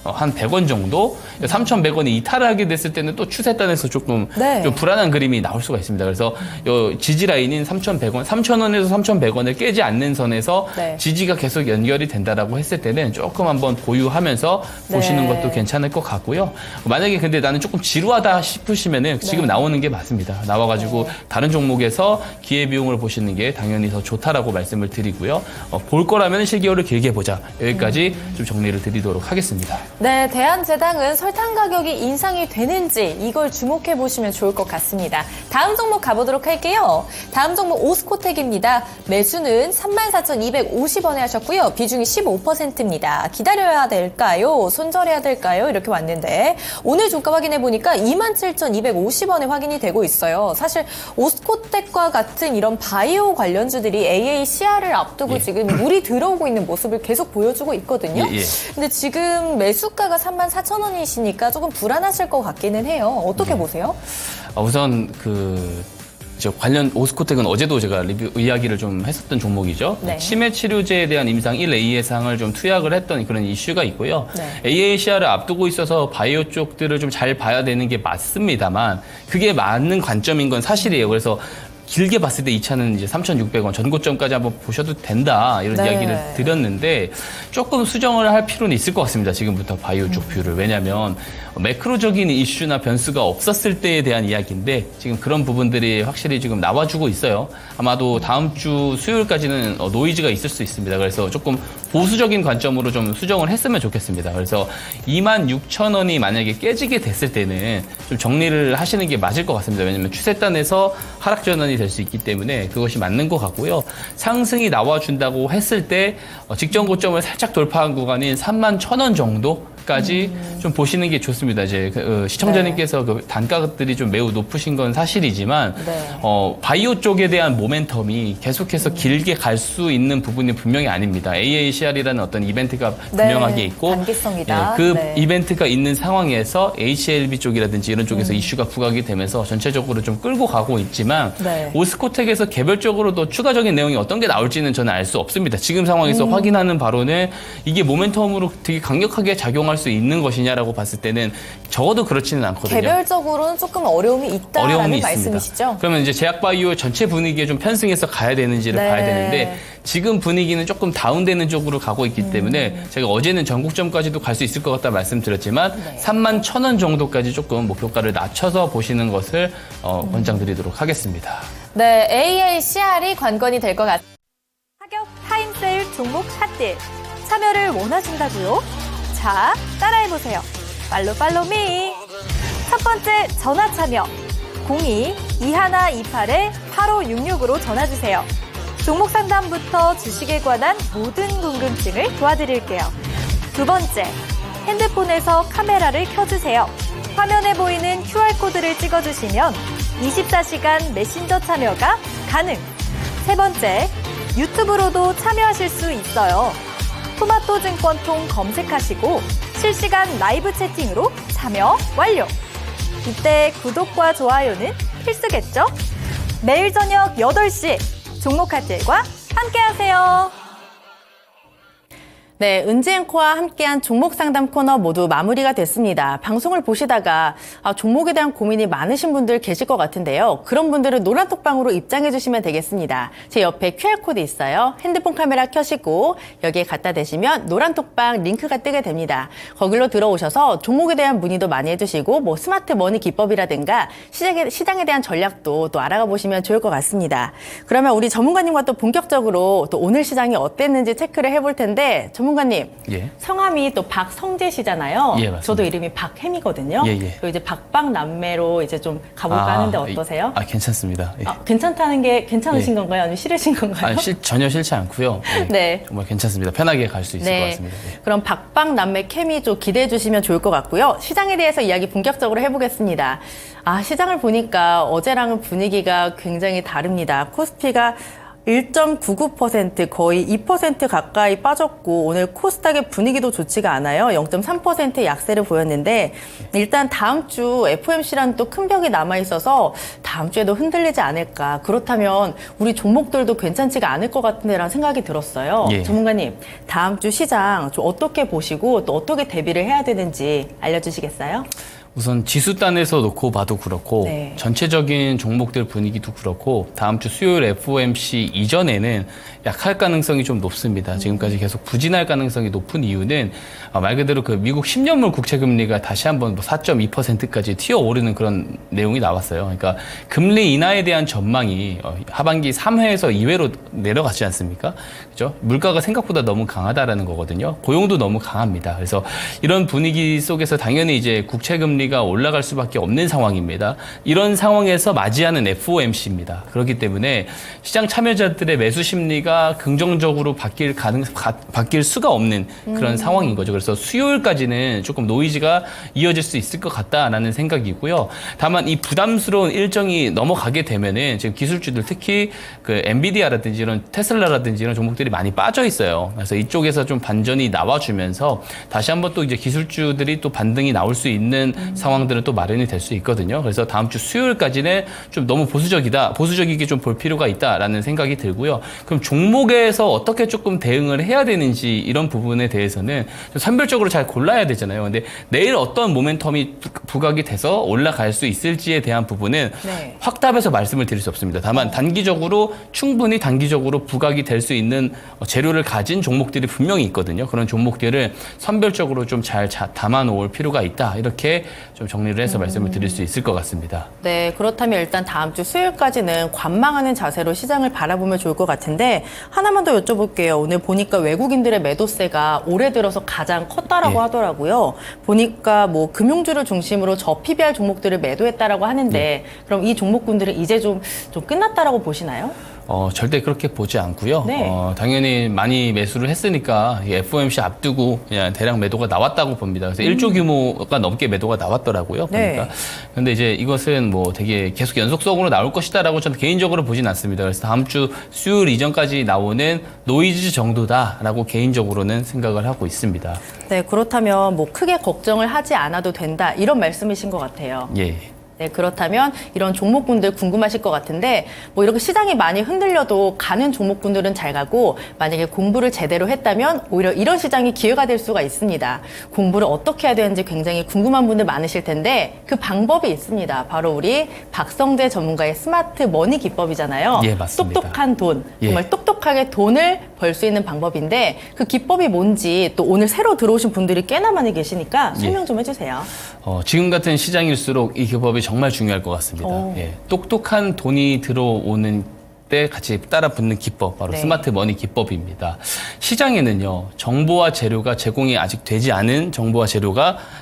100원 정도? 3,100원이 이탈을 하게 됐을 때는 또 추세단에서 조금 네. 좀 불안한 그림이 나올 수가 있습니다. 그래서 요 지지라인인 3,100원, 3,000원에서 3,100원을 깨지 않는 선에서 네. 지지가 계속 연결이 된다라고 했을 때는 조금 한번 보유하면서 보시는 네. 것도 괜찮을 것 같고요. 만약에 근데 나는 조금 지루하다 싶으시면은 지금 나오는 게 맞습니다. 나와가지고 다른 종목에서 기회비용을 보시는 게 당연히 더 좋다라고 말씀을 드리고요. 볼 거라면 실기열을 길게 보자. 여기까지 좀 정리를 드리도록 하겠습니다. 네, 대한제당은 설탕 가격이 인상이 되는지 이걸 주목해 보시면 좋을 것 같습니다. 다음 종목 가보도록 할게요. 다음 종목 오스코텍입니다. 매수는 34,250원에 하셨고요. 비중이 15%입니다. 기다려야 될까요? 손절해야 될까요? 이렇게 왔는데 오늘 종가 확인해 보니까 27,250원에 확인이 되고 있어요. 사실 오스코텍과 같은 이런 바이오 관련주들이 AACR을 앞두고 지금 물이 들어오고 있는 모습을 계속 보여주고 있거든요. 근데 지금 매수가가 34,000원이시니까 조금 불안하실 것 같기는 해요. 어떻게 보세요? 우선 저 관련 오스코텍은 어제도 제가 이야기를 좀 했었던 종목이죠. 네. 치매 치료제에 대한 임상 1A 예상을 좀 투약을 했던 그런 이슈가 있고요. 네. AACR을 앞두고 있어서 바이오 쪽들을 좀 잘 봐야 되는 게 맞습니다만 그게 맞는 관점인 건 사실이에요. 그래서 길게 봤을 때 이 차는 이제 3,600원 전고점까지 한번 보셔도 된다 이런 네. 이야기를 드렸는데 조금 수정을 할 필요는 있을 것 같습니다. 지금부터 바이오 쪽 뷰를. 왜냐하면 매크로적인 이슈나 변수가 없었을 때에 대한 이야기인데 지금 그런 부분들이 확실히 지금 나와주고 있어요. 아마도 다음 주 수요일까지는 노이즈가 있을 수 있습니다. 그래서 조금 보수적인 관점으로 좀 수정을 했으면 좋겠습니다. 그래서 26,000원이 만약에 깨지게 됐을 때는 좀 정리를 하시는 게 맞을 것 같습니다. 왜냐하면 추세단에서 하락 전환이 될 수 있기 때문에 그것이 맞는 것 같고요. 상승이 나와준다고 했을 때 직전 고점을 살짝 돌파한 구간인 31,000원 정도까지 좀 보시는 게 좋습니다. 이제 시청자님께서 그 단가들이 좀 매우 높으신 건 사실이지만 바이오 쪽에 대한 모멘텀이 계속해서 길게 갈 수 있는 부분이 분명히 아닙니다. AACR이라는 어떤 이벤트가 분명하게 있고 단기성이다. 이벤트가 있는 상황에서 HLB 쪽이라든지 이런 쪽에서 이슈가 부각이 되면서 전체적으로 좀 끌고 가고 있지만 오스코텍에서 개별적으로도 추가적인 내용이 어떤 게 나올지는 저는 알 수 없습니다. 지금 상황에서 확인하는 바로는 이게 모멘텀으로 되게 강력하게 작용할 수 있는 것이냐라고 봤을 때는 적어도 그렇지는 않거든요. 개별적으로는 조금 어려움이 있다라는 말씀이시죠? 그러면 이제 제약바이오 전체 분위기에 좀 편승해서 가야 되는지를 봐야 되는데 지금 분위기는 조금 다운되는 쪽으로 가고 있기 때문에 제가 어제는 전국점까지도 갈 수 있을 것 같다 말씀드렸지만 31,000원 정도까지 조금 목표가를 낮춰서 보시는 것을 권장드리도록 하겠습니다. 네, AACR이 관건이 될 것 같습니다. 가격 타임세일 종목 핫딜 참여를 원하신다고요? 자, 따라해보세요. 팔로미. 첫 번째 전화 참여 02-2128-8566으로 전화주세요. 종목 상담부터 주식에 관한 모든 궁금증을 도와드릴게요. 두 번째, 핸드폰에서 카메라를 켜주세요. 화면에 보이는 QR코드를 찍어주시면 24시간 메신저 참여가 가능. 세 번째, 유튜브로도 참여하실 수 있어요. 토마토증권통 검색하시고 실시간 라이브 채팅으로 참여 완료. 이때 구독과 좋아요는 필수겠죠? 매일 저녁 8시 종목 핫딜과 함께하세요. 네, 은지앵커와 함께한 종목 상담 코너 모두 마무리가 됐습니다. 방송을 보시다가 종목에 대한 고민이 많으신 분들 계실 것 같은데요. 그런 분들은 노란톡방으로 입장해 주시면 되겠습니다. 제 옆에 QR코드 있어요. 핸드폰 카메라 켜시고 여기에 갖다 대시면 노란톡방 링크가 뜨게 됩니다. 거기로 들어오셔서 종목에 대한 문의도 많이 해주시고 뭐 스마트 머니 기법이라든가 시장에 대한 전략도 또 알아가 보시면 좋을 것 같습니다. 그러면 우리 전문가님과 또 본격적으로 또 오늘 시장이 어땠는지 체크를 해볼 텐데 전문가님, 성함이 또 박성재시잖아요. 맞습니다. 저도 이름이 박혜미거든요. 그리고 이제 박박남매로 이제 좀 가볼까 하는데 어떠세요? 괜찮습니다. 괜찮다는 게 괜찮으신 건가요? 아니면 싫으신 건가요? 전혀 싫지 않고요. 정말 괜찮습니다. 편하게 갈 수 있을 것 같습니다. 그럼 박박남매 케미 좀 기대해 주시면 좋을 것 같고요. 시장에 대해서 이야기 본격적으로 해보겠습니다. 시장을 보니까 어제랑은 분위기가 굉장히 다릅니다. 코스피가 1.99% 거의 2% 가까이 빠졌고 오늘 코스닥의 분위기도 좋지가 않아요. 0.3%의 약세를 보였는데 일단 다음 주 FOMC라는 또 큰 벽이 남아있어서 다음 주에도 흔들리지 않을까. 그렇다면 우리 종목들도 괜찮지가 않을 것 같은데라는 생각이 들었어요. 전문가님, 다음 주 시장 좀 어떻게 보시고 또 어떻게 대비를 해야 되는지 알려주시겠어요? 우선 지수단에서 놓고 봐도 그렇고 네. 전체적인 종목들 분위기도 그렇고 다음 주 수요일 FOMC 이전에는 약할 가능성이 좀 높습니다. 지금까지 계속 부진할 가능성이 높은 이유는 말 그대로 그 미국 10년물 국채금리가 다시 한번 4.2%까지 튀어오르는 그런 내용이 나왔어요. 그러니까 금리 인하에 대한 전망이 하반기 3회에서 2회로 내려갔지 않습니까? 그죠? 물가가 생각보다 너무 강하다라는 거거든요. 고용도 너무 강합니다. 그래서 이런 분위기 속에서 당연히 이제 국채금리가 올라갈 수밖에 없는 상황입니다. 이런 상황에서 맞이하는 FOMC입니다. 그렇기 때문에 시장 참여자들의 매수 심리가 긍정적으로 바뀔 수가 없는 그런 상황인 거죠. 그래서 수요일까지는 조금 노이즈가 이어질 수 있을 것 같다라는 생각이고요. 다만 이 부담스러운 일정이 넘어가게 되면은 지금 기술주들 특히 그 엔비디아라든지 이런 테슬라라든지 이런 종목들이 많이 빠져 있어요. 그래서 이쪽에서 좀 반전이 나와주면서 다시 한번 또 이제 기술주들이 또 반등이 나올 수 있는 상황들은 또 마련이 될 수 있거든요. 그래서 다음 주 수요일까지는 좀 너무 보수적이게 좀 볼 필요가 있다라는 생각이 들고요. 그럼 종목에서 어떻게 조금 대응을 해야 되는지 이런 부분에 대해서는 좀 선별적으로 잘 골라야 되잖아요. 근데 내일 어떤 모멘텀이 부각이 돼서 올라갈 수 있을지에 대한 부분은 네. 확답해서 말씀을 드릴 수 없습니다. 다만 충분히 단기적으로 부각이 될 수 있는 재료를 가진 종목들이 분명히 있거든요. 그런 종목들을 선별적으로 좀 잘 담아 놓을 필요가 있다. 이렇게 좀 정리를 해서 말씀을 드릴 수 있을 것 같습니다. 네, 그렇다면 일단 다음 주 수요일까지는 관망하는 자세로 시장을 바라보면 좋을 것 같은데 하나만 더 여쭤볼게요. 오늘 보니까 외국인들의 매도세가 올해 들어서 가장 컸다라고 예. 하더라고요. 보니까 뭐 금융주를 중심으로 저PBR 종목들을 매도했다라고 하는데 그럼 이 종목군들은 이제 좀 끝났다라고 보시나요? 절대 그렇게 보지 않고요. 네. 당연히 많이 매수를 했으니까 이 FOMC 앞두고 그냥 대량 매도가 나왔다고 봅니다. 그래서 1조 규모가 넘게 매도가 나왔더라고요. 네. 보니까. 근데 이제 이것은 뭐 되게 계속 연속성으로 나올 것이다라고 저는 개인적으로 보진 않습니다. 그래서 다음 주 수요일 이전까지 나오는 노이즈 정도다라고 개인적으로는 생각을 하고 있습니다. 네, 그렇다면 뭐 크게 걱정을 하지 않아도 된다 이런 말씀이신 것 같아요. 예. 네, 그렇다면 이런 종목군들 궁금하실 것 같은데 뭐 이렇게 시장이 많이 흔들려도 가는 종목군들은 잘 가고 만약에 공부를 제대로 했다면 오히려 이런 시장이 기회가 될 수가 있습니다. 공부를 어떻게 해야 되는지 굉장히 궁금한 분들 많으실 텐데 그 방법이 있습니다. 바로 우리 박성재 전문가의 스마트 머니 기법이잖아요. 예, 맞습니다. 똑똑한 돈, 정말 예. 똑똑하게 돈을 벌 수 있는 방법인데 그 기법이 뭔지 또 오늘 새로 들어오신 분들이 꽤나 많이 계시니까 설명 좀 해주세요. 지금 같은 시장일수록 이 기법이 정말 중요할 것 같습니다. 예, 똑똑한 돈이 들어오는 때 같이 따라 붙는 기법, 바로 네. 스마트 머니 기법입니다. 시장에는요, 정보와 재료가 제공이 아직 되지 않은 정보와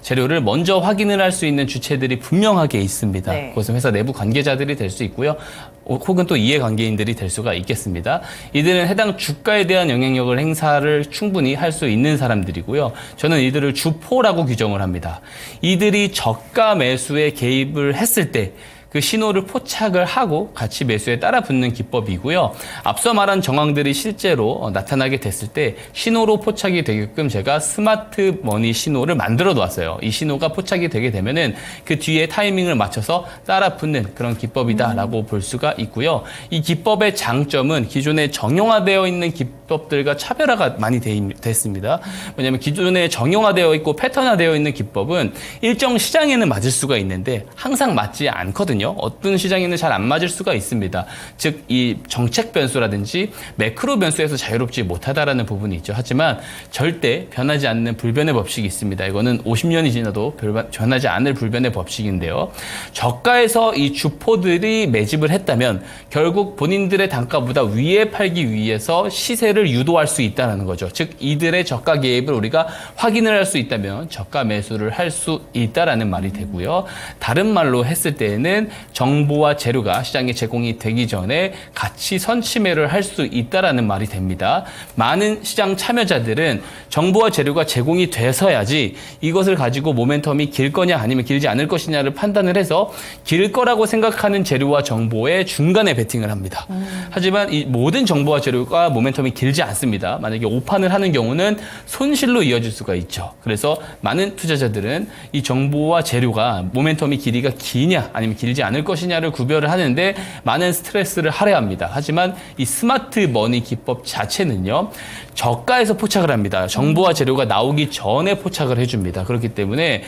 재료를 먼저 확인을 할 수 있는 주체들이 분명하게 있습니다. 네. 그것은 회사 내부 관계자들이 될 수 있고요. 혹은 또 이해관계인들이 될 수가 있겠습니다. 이들은 해당 주가에 대한 영향력을 행사를 충분히 할 수 있는 사람들이고요. 저는 이들을 주포라고 규정을 합니다. 이들이 저가 매수에 개입을 했을 때 그 신호를 포착을 하고 같이 매수에 따라 붙는 기법이고요. 앞서 말한 정황들이 실제로 나타나게 됐을 때 신호로 포착이 되게끔 제가 스마트 머니 신호를 만들어 놓았어요. 이 신호가 포착이 되게 되면은 그 뒤에 타이밍을 맞춰서 따라 붙는 그런 기법이다라고 볼 수가 있고요. 이 기법의 장점은 기존에 정형화되어 있는 기법들과 차별화가 많이 됐습니다. 왜냐하면 기존에 정형화되어 있고 패턴화되어 있는 기법은 일정 시장에는 맞을 수가 있는데 항상 맞지 않거든요. 어떤 시장에는 잘 안 맞을 수가 있습니다. 즉, 이 정책 변수라든지 매크로 변수에서 자유롭지 못하다라는 부분이 있죠. 하지만 절대 변하지 않는 불변의 법칙이 있습니다. 이거는 50년이 지나도 변하지 않을 불변의 법칙인데요. 저가에서 이 주포들이 매집을 했다면 결국 본인들의 단가보다 위에 팔기 위해서 시세를 유도할 수 있다는 거죠. 즉, 이들의 저가 개입을 우리가 확인을 할 수 있다면 저가 매수를 할 수 있다라는 말이 되고요. 다른 말로 했을 때에는 정보와 재료가 시장에 제공이 되기 전에 같이 선침해를 할 수 있다라는 말이 됩니다. 많은 시장 참여자들은 정보와 재료가 제공이 돼서야지 이것을 가지고 모멘텀이 길 거냐 아니면 길지 않을 것이냐를 판단을 해서 길 거라고 생각하는 재료와 정보의 중간에 베팅을 합니다. 하지만 이 모든 정보와 재료가 모멘텀이 길지 않습니다. 만약에 오판을 하는 경우는 손실로 이어질 수가 있죠. 그래서 많은 투자자들은 이 정보와 재료가 모멘텀이 길이가 기냐 아니면 길지 않을 것이냐를 구별을 하는데 많은 스트레스를 할애합니다. 하지만 이 스마트 머니 기법 자체는요, 저가에서 포착을 합니다. 정보와 재료가 나오기 전에 포착을 해줍니다. 그렇기 때문에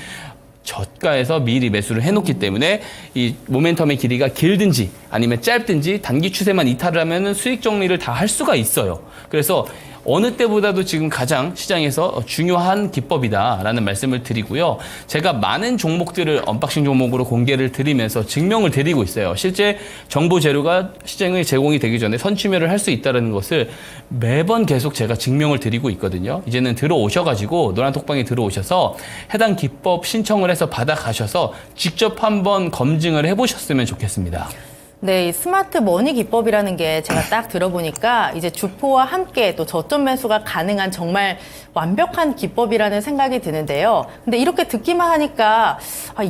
저가에서 미리 매수를 해놓기 때문에 이 모멘텀의 길이가 길든지 아니면 짧든지 단기 추세만 이탈을 하면은 수익 정리를 다 할 수가 있어요. 그래서 어느 때보다도 지금 가장 시장에서 중요한 기법이다라는 말씀을 드리고요. 제가 많은 종목들을 언박싱 종목으로 공개를 드리면서 증명을 드리고 있어요. 실제 정보 재료가 시장에 제공이 되기 전에 선취매를 할 수 있다는 것을 매번 계속 제가 증명을 드리고 있거든요. 이제는 들어오셔가지고 노란톡방에 들어오셔서 해당 기법 신청을 해서 받아가셔서 직접 한번 검증을 해보셨으면 좋겠습니다. 네, 이 스마트 머니 기법이라는 게 제가 딱 들어보니까 이제 주포와 함께 또 저점 매수가 가능한 정말 완벽한 기법이라는 생각이 드는데요. 근데 이렇게 듣기만 하니까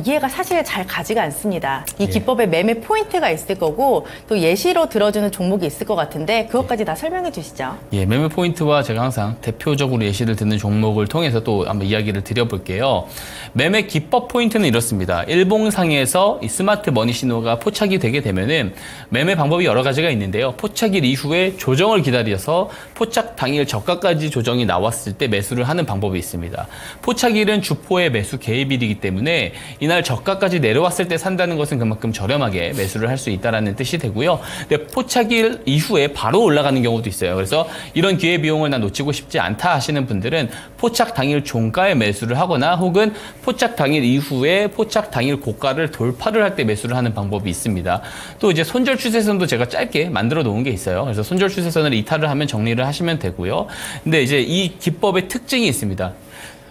이해가 사실 잘 가지가 않습니다. 이 기법에 매매 포인트가 있을 거고 또 예시로 들어주는 종목이 있을 것 같은데 그것까지 다 설명해 주시죠. 예, 매매 포인트와 제가 항상 대표적으로 예시를 듣는 종목을 통해서 또 한번 이야기를 드려볼게요. 매매 기법 포인트는 이렇습니다. 일봉상에서 이 스마트 머니 신호가 포착이 되게 되면은 매매 방법이 여러 가지가 있는데요. 포착일 이후에 조정을 기다려서 포착 당일 저가까지 조정이 나왔을 때 매수를 하는 방법이 있습니다. 포착일은 주포의 매수 개입일이기 때문에 이날 저가까지 내려왔을 때 산다는 것은 그만큼 저렴하게 매수를 할 수 있다는 뜻이 되고요. 근데 포착일 이후에 바로 올라가는 경우도 있어요. 그래서 이런 기회 비용을 난 놓치고 싶지 않다 하시는 분들은 포착 당일 종가에 매수를 하거나 혹은 포착 당일 이후에 포착 당일 고가를 돌파를 할 때 매수를 하는 방법이 있습니다. 또 이제 손절 추세선도 제가 짧게 만들어 놓은 게 있어요. 그래서 손절 추세선을 이탈을 하면 정리를 하시면 되고요. 근데 이제 이 기법의 특징이 있습니다.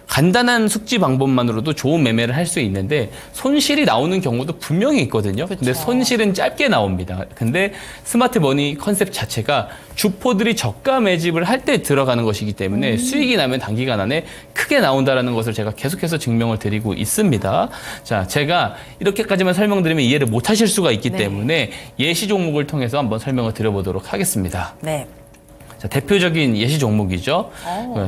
간단한 숙지 방법만으로도 좋은 매매를 할 수 있는데 손실이 나오는 경우도 분명히 있거든요. 근데 손실은 짧게 나옵니다. 근데 스마트 머니 컨셉 자체가 주포들이 저가 매집을 할 때 들어가는 것이기 때문에 수익이 나면 단기간 안에 크게 나온다는 것을 제가 계속해서 증명을 드리고 있습니다. 자, 제가 이렇게까지만 설명드리면 이해를 못 하실 수가 있기 때문에 예시 종목을 통해서 한번 설명을 드려보도록 하겠습니다. 네. 자, 대표적인 예시 종목이죠.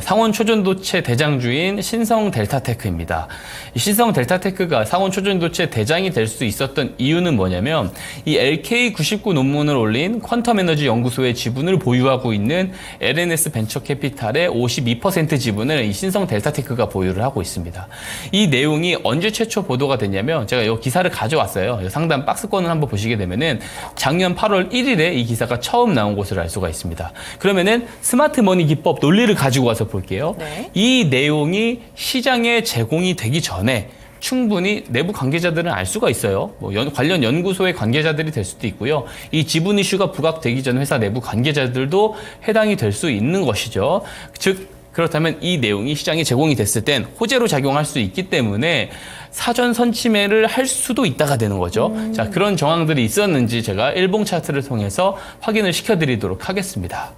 상온 초전도체 대장주인 신성 델타테크입니다. 이 신성 델타테크가 상온 초전도체 대장이 될 수 있었던 이유는 뭐냐면 이 LK99 논문을 올린 퀀텀 에너지 연구소의 지분을 보유하고 있는 LNS 벤처 캐피탈의 52% 지분을 이 신성 델타테크가 보유를 하고 있습니다. 이 내용이 언제 최초 보도가 됐냐면 제가 이 기사를 가져왔어요. 상단 박스권을 한번 보시게 되면은 작년 8월 1일에 이 기사가 처음 나온 것을 알 수가 있습니다. 그러면은 스마트 머니 기법 논리를 가지고 와서 볼게요. 네. 이 내용이 시장에 제공이 되기 전에 충분히 내부 관계자들은 알 수가 있어요. 뭐 관련 연구소의 관계자들이 될 수도 있고요. 이 지분 이슈가 부각되기 전 회사 내부 관계자들도 해당이 될 수 있는 것이죠. 즉 그렇다면 이 내용이 시장에 제공이 됐을 땐 호재로 작용할 수 있기 때문에 사전 선취매를 할 수도 있다가 되는 거죠. 자, 그런 정황들이 있었는지 제가 일봉 차트를 통해서 확인을 시켜드리도록 하겠습니다.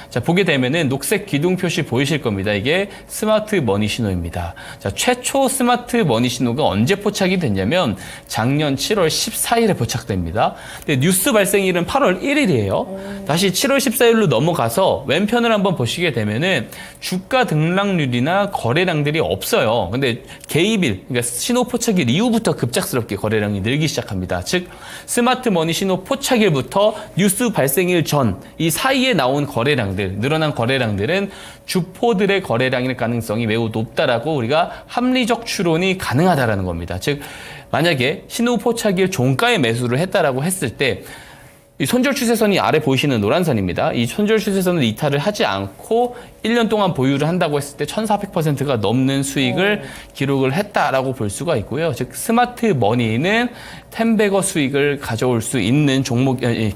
자, 보게 되면은 녹색 기둥 표시 보이실 겁니다. 이게 스마트 머니 신호입니다. 자, 최초 스마트 머니 신호가 언제 포착이 됐냐면 작년 7월 14일에 포착됩니다. 근데 뉴스 발생일은 8월 1일이에요. 다시 7월 14일로 넘어가서 왼편을 한번 보시게 되면은 주가 등락률이나 거래량들이 없어요. 근데 개입일, 그러니까 신호 포착일 이후부터 급작스럽게 거래량이 늘기 시작합니다. 즉 스마트 머니 신호 포착일부터 뉴스 발생일 전 이 사이에 나온 거래량들, 늘어난 거래량들은 주포들의 거래량일 가능성이 매우 높다라고 우리가 합리적 추론이 가능하다라는 겁니다. 즉 만약에 신호 포착일 종가에 매수를 했다라고 했을 때 이 손절 추세선이 아래 보이시는 노란 선입니다. 이 손절 추세선을 이탈을 하지 않고 1년 동안 보유를 한다고 했을 때 1400%가 넘는 수익을 기록을 했다라고 볼 수가 있고요. 즉 스마트 머니는 10배거 수익을 가져올 수 있는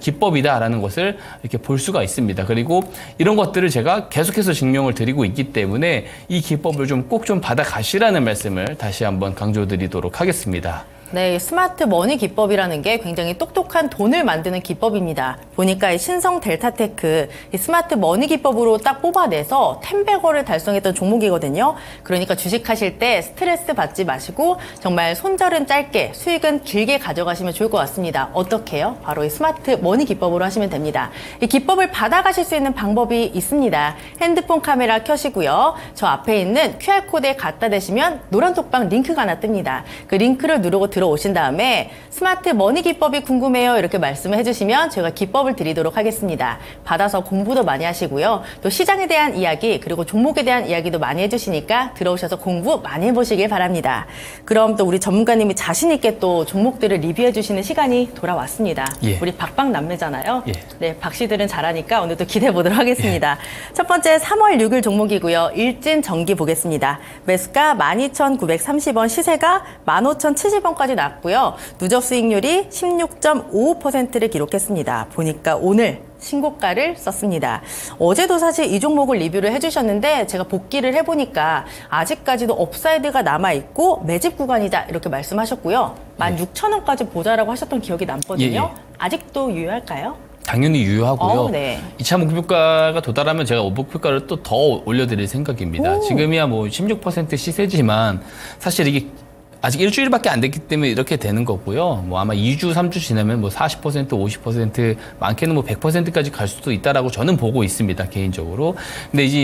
기법이다라는 것을 이렇게 볼 수가 있습니다. 그리고 이런 것들을 제가 계속해서 증명을 드리고 있기 때문에 이 기법을 꼭 좀 받아가시라는 말씀을 다시 한번 강조드리도록 하겠습니다. 네, 스마트 머니 기법이라는 게 굉장히 똑똑한 돈을 만드는 기법입니다. 보니까 이 신성 델타테크, 이 스마트 머니 기법으로 딱 뽑아내서 10배거를 달성했던 종목이거든요. 그러니까 주식하실 때 스트레스 받지 마시고 정말 손절은 짧게, 수익은 길게 가져가시면 좋을 것 같습니다. 어떻게 해요? 바로 이 스마트 머니 기법으로 하시면 됩니다. 이 기법을 받아가실 수 있는 방법이 있습니다. 핸드폰 카메라 켜시고요. 저 앞에 있는 QR코드에 갖다 대시면 노란 톡방 링크가 하나 뜹니다. 그 링크를 누르고 들어오신 다음에 스마트 머니 기법이 궁금해요 이렇게 말씀을 해주시면 제가 기법을 드리도록 하겠습니다. 받아서 공부도 많이 하시고요. 또 시장에 대한 이야기 그리고 종목에 대한 이야기도 많이 해주시니까 들어오셔서 공부 많이 해보시길 바랍니다. 그럼 또 우리 전문가님이 자신 있게 또 종목들을 리뷰해 주시는 시간이 돌아왔습니다. 예. 우리 박박 남매잖아요. 예. 네, 박씨들은 잘하니까 오늘도 기대해 보도록 하겠습니다. 첫 번째 3월 6일 종목이고요. 일진전기 보겠습니다. 매수가 12,930원, 시세가 15,070원까지 났고요. 누적 수익률이 16.55%를 기록했습니다. 보니까 오늘 신고가를 썼습니다. 어제도 사실 이 종목을 리뷰를 해주셨는데 제가 복귀를 해보니까 아직까지도 업사이드가 남아있고 매집 구간이다 이렇게 말씀하셨고요. 16,000원까지 보자라고 하셨던 기억이 남거든요. 예. 아직도 유효할까요? 당연히 유효하고요. 네. 2차 목표가가 도달하면 제가 목표가를 또 더 올려드릴 생각입니다. 지금이야 뭐 16% 시세지만 사실 이게 아직 일주일밖에 안 됐기 때문에 이렇게 되는 거고요. 뭐 아마 2주, 3주 지나면 뭐 40%, 50%, 많게는 뭐 100%까지 갈 수도 있다라고 저는 보고 있습니다, 개인적으로. 근데 이제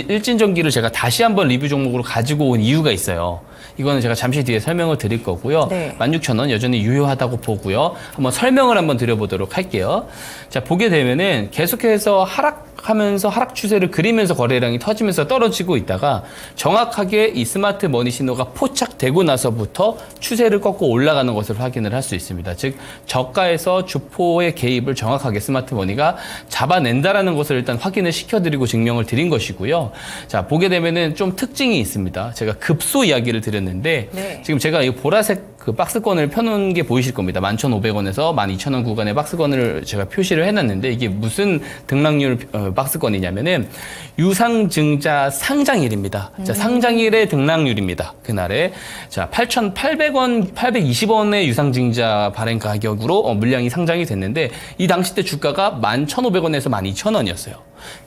일진전기를 제가 다시 한번 리뷰 종목으로 가지고 온 이유가 있어요. 이거는 제가 잠시 뒤에 설명을 드릴 거고요. 네. 16,000원 여전히 유효하다고 보고요. 한번 설명을 한번 드려보도록 할게요. 자, 보게 되면은 계속해서 하락하면서 하락 추세를 그리면서 거래량이 터지면서 떨어지고 있다가 정확하게 이 스마트 머니 신호가 포착되고 나서부터 추세를 꺾고 올라가는 것을 확인을 할 수 있습니다. 즉 저가에서 주포의 개입을 정확하게 스마트 머니가 잡아낸다라는 것을 일단 확인을 시켜드리고 증명을 드린 것이고요. 자, 보게 되면은 좀 특징이 있습니다. 제가 급소 이야기를 드렸는데 네. 지금 제가 이 보라색 그 박스권을 펴놓은 게 보이실 겁니다. 11,500원에서 12,000원 구간의 박스권을 제가 표시를 해놨는데 이게 무슨 등락률 박스권이냐면은 유상증자 상장일입니다. 자, 상장일의 등락률입니다. 그날에. 자, 8,800원, 820원의 유상증자 발행 가격으로 물량이 상장이 됐는데 이 당시 때 주가가 11,500원에서 12,000원이었어요.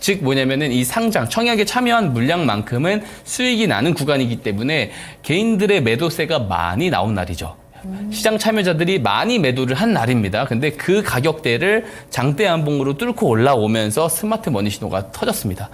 즉 뭐냐면은 이 상장, 청약에 참여한 물량만큼은 수익이 나는 구간이기 때문에 개인들의 매도세가 많이 나온 날이죠. 시장 참여자들이 많이 매도를 한 날입니다. 근데 그 가격대를 장대 한봉으로 뚫고 올라오면서 스마트 머니 신호가 터졌습니다.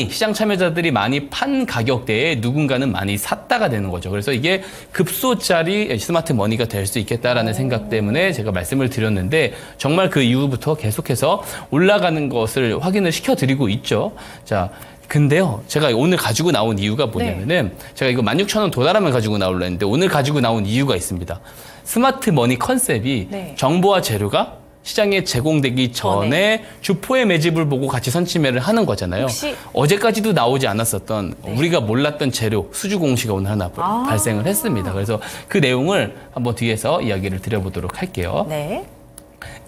시장 참여자들이 많이 판 가격대에 누군가는 많이 샀다가 되는 거죠. 그래서 이게 급소짜리 스마트 머니가 될 수 있겠다라는 생각 때문에 제가 말씀을 드렸는데 정말 그 이후부터 계속해서 올라가는 것을 확인을 시켜드리고 있죠. 자, 근데요, 제가 오늘 가지고 나온 이유가 뭐냐면은, 제가 이거 16,000원 도달하면 가지고 나오려 했는데, 오늘 가지고 나온 이유가 있습니다. 스마트 머니 컨셉이 정보와 재료가 시장에 제공되기 전에 주포의 매집을 보고 같이 선침매를 하는 거잖아요. 혹시 어제까지도 나오지 않았었던 우리가 몰랐던 재료, 수주 공시가 오늘 하나 발생을 했습니다. 그래서 그 내용을 한번 뒤에서 이야기를 드려보도록 할게요. 네.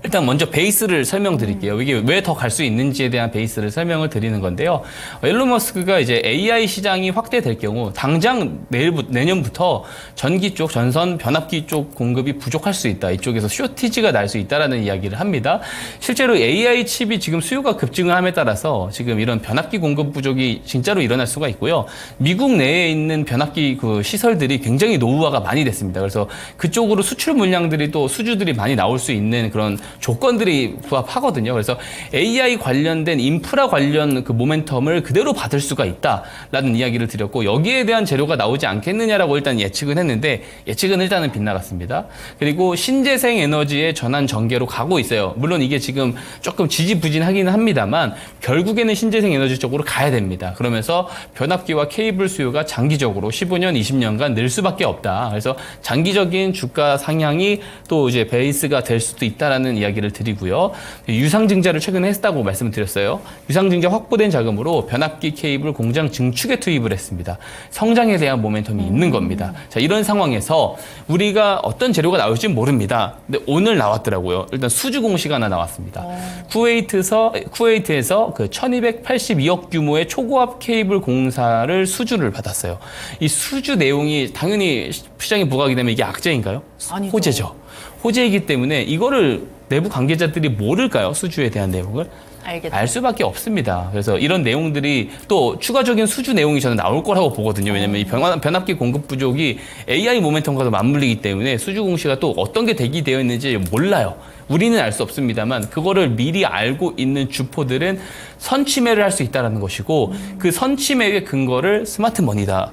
일단 먼저 베이스를 설명드릴게요. 이게 왜 더 갈 수 있는지에 대한 베이스를 설명을 드리는 건데요. 일론 머스크가 이제 AI 시장이 확대될 경우 당장 내년부터 전기 쪽, 전선, 변압기 쪽 공급이 부족할 수 있다. 이쪽에서 쇼티지가 날 수 있다라는 이야기를 합니다. 실제로 AI 칩이 지금 수요가 급증함에 따라서 지금 이런 변압기 공급 부족이 진짜로 일어날 수가 있고요. 미국 내에 있는 변압기 그 시설들이 굉장히 노후화가 많이 됐습니다. 그래서 그쪽으로 수출 물량들이 또 수주들이 많이 나올 수 있는 그런 조건들이 부합하거든요. 그래서 AI 관련된 인프라 관련 그 모멘텀을 그대로 받을 수가 있다라는 이야기를 드렸고 여기에 대한 재료가 나오지 않겠느냐라고 일단 예측은 했는데 예측은 일단은 빗나갔습니다. 그리고 신재생 에너지의 전환 전개로 가고 있어요. 물론 이게 지금 조금 지지부진하기는 합니다만 결국에는 신재생 에너지 쪽으로 가야 됩니다. 그러면서 변압기와 케이블 수요가 장기적으로 15년, 20년간 늘 수밖에 없다. 그래서 장기적인 주가 상향이 또 이제 베이스가 될 수도 있다라는 이야기를 드리고요. 유상증자를 최근에 했다고 말씀을 드렸어요. 유상증자 확보된 자금으로 변압기 케이블 공장 증축에 투입을 했습니다. 성장에 대한 모멘텀이 있는 겁니다. 자, 이런 상황에서 우리가 어떤 재료가 나올지 모릅니다. 근데 오늘 나왔더라고요. 일단 수주 공시가 하나 나왔습니다. 쿠웨이트에서 그 1282억 규모의 초고압 케이블 공사를 수주를 받았어요. 이 수주 내용이 당연히 시장에 부각이 되면 이게 악재인가요? 아니죠. 호재죠. 호재이기 때문에 이거를 내부 관계자들이 모를까요? 수주에 대한 내용을? 알겠죠. 알 수밖에 없습니다. 그래서 이런 내용들이 또 추가적인 수주 내용이 저는 나올 거라고 보거든요. 왜냐하면 이 변압기 공급 부족이 AI 모멘텀과도 맞물리기 때문에 수주 공시가 또 어떤 게 대기되어 있는지 몰라요. 우리는 알 수 없습니다만 그거를 미리 알고 있는 주포들은 선취매를 할 수 있다는 것이고 그 선취매의 근거를 스마트 머니가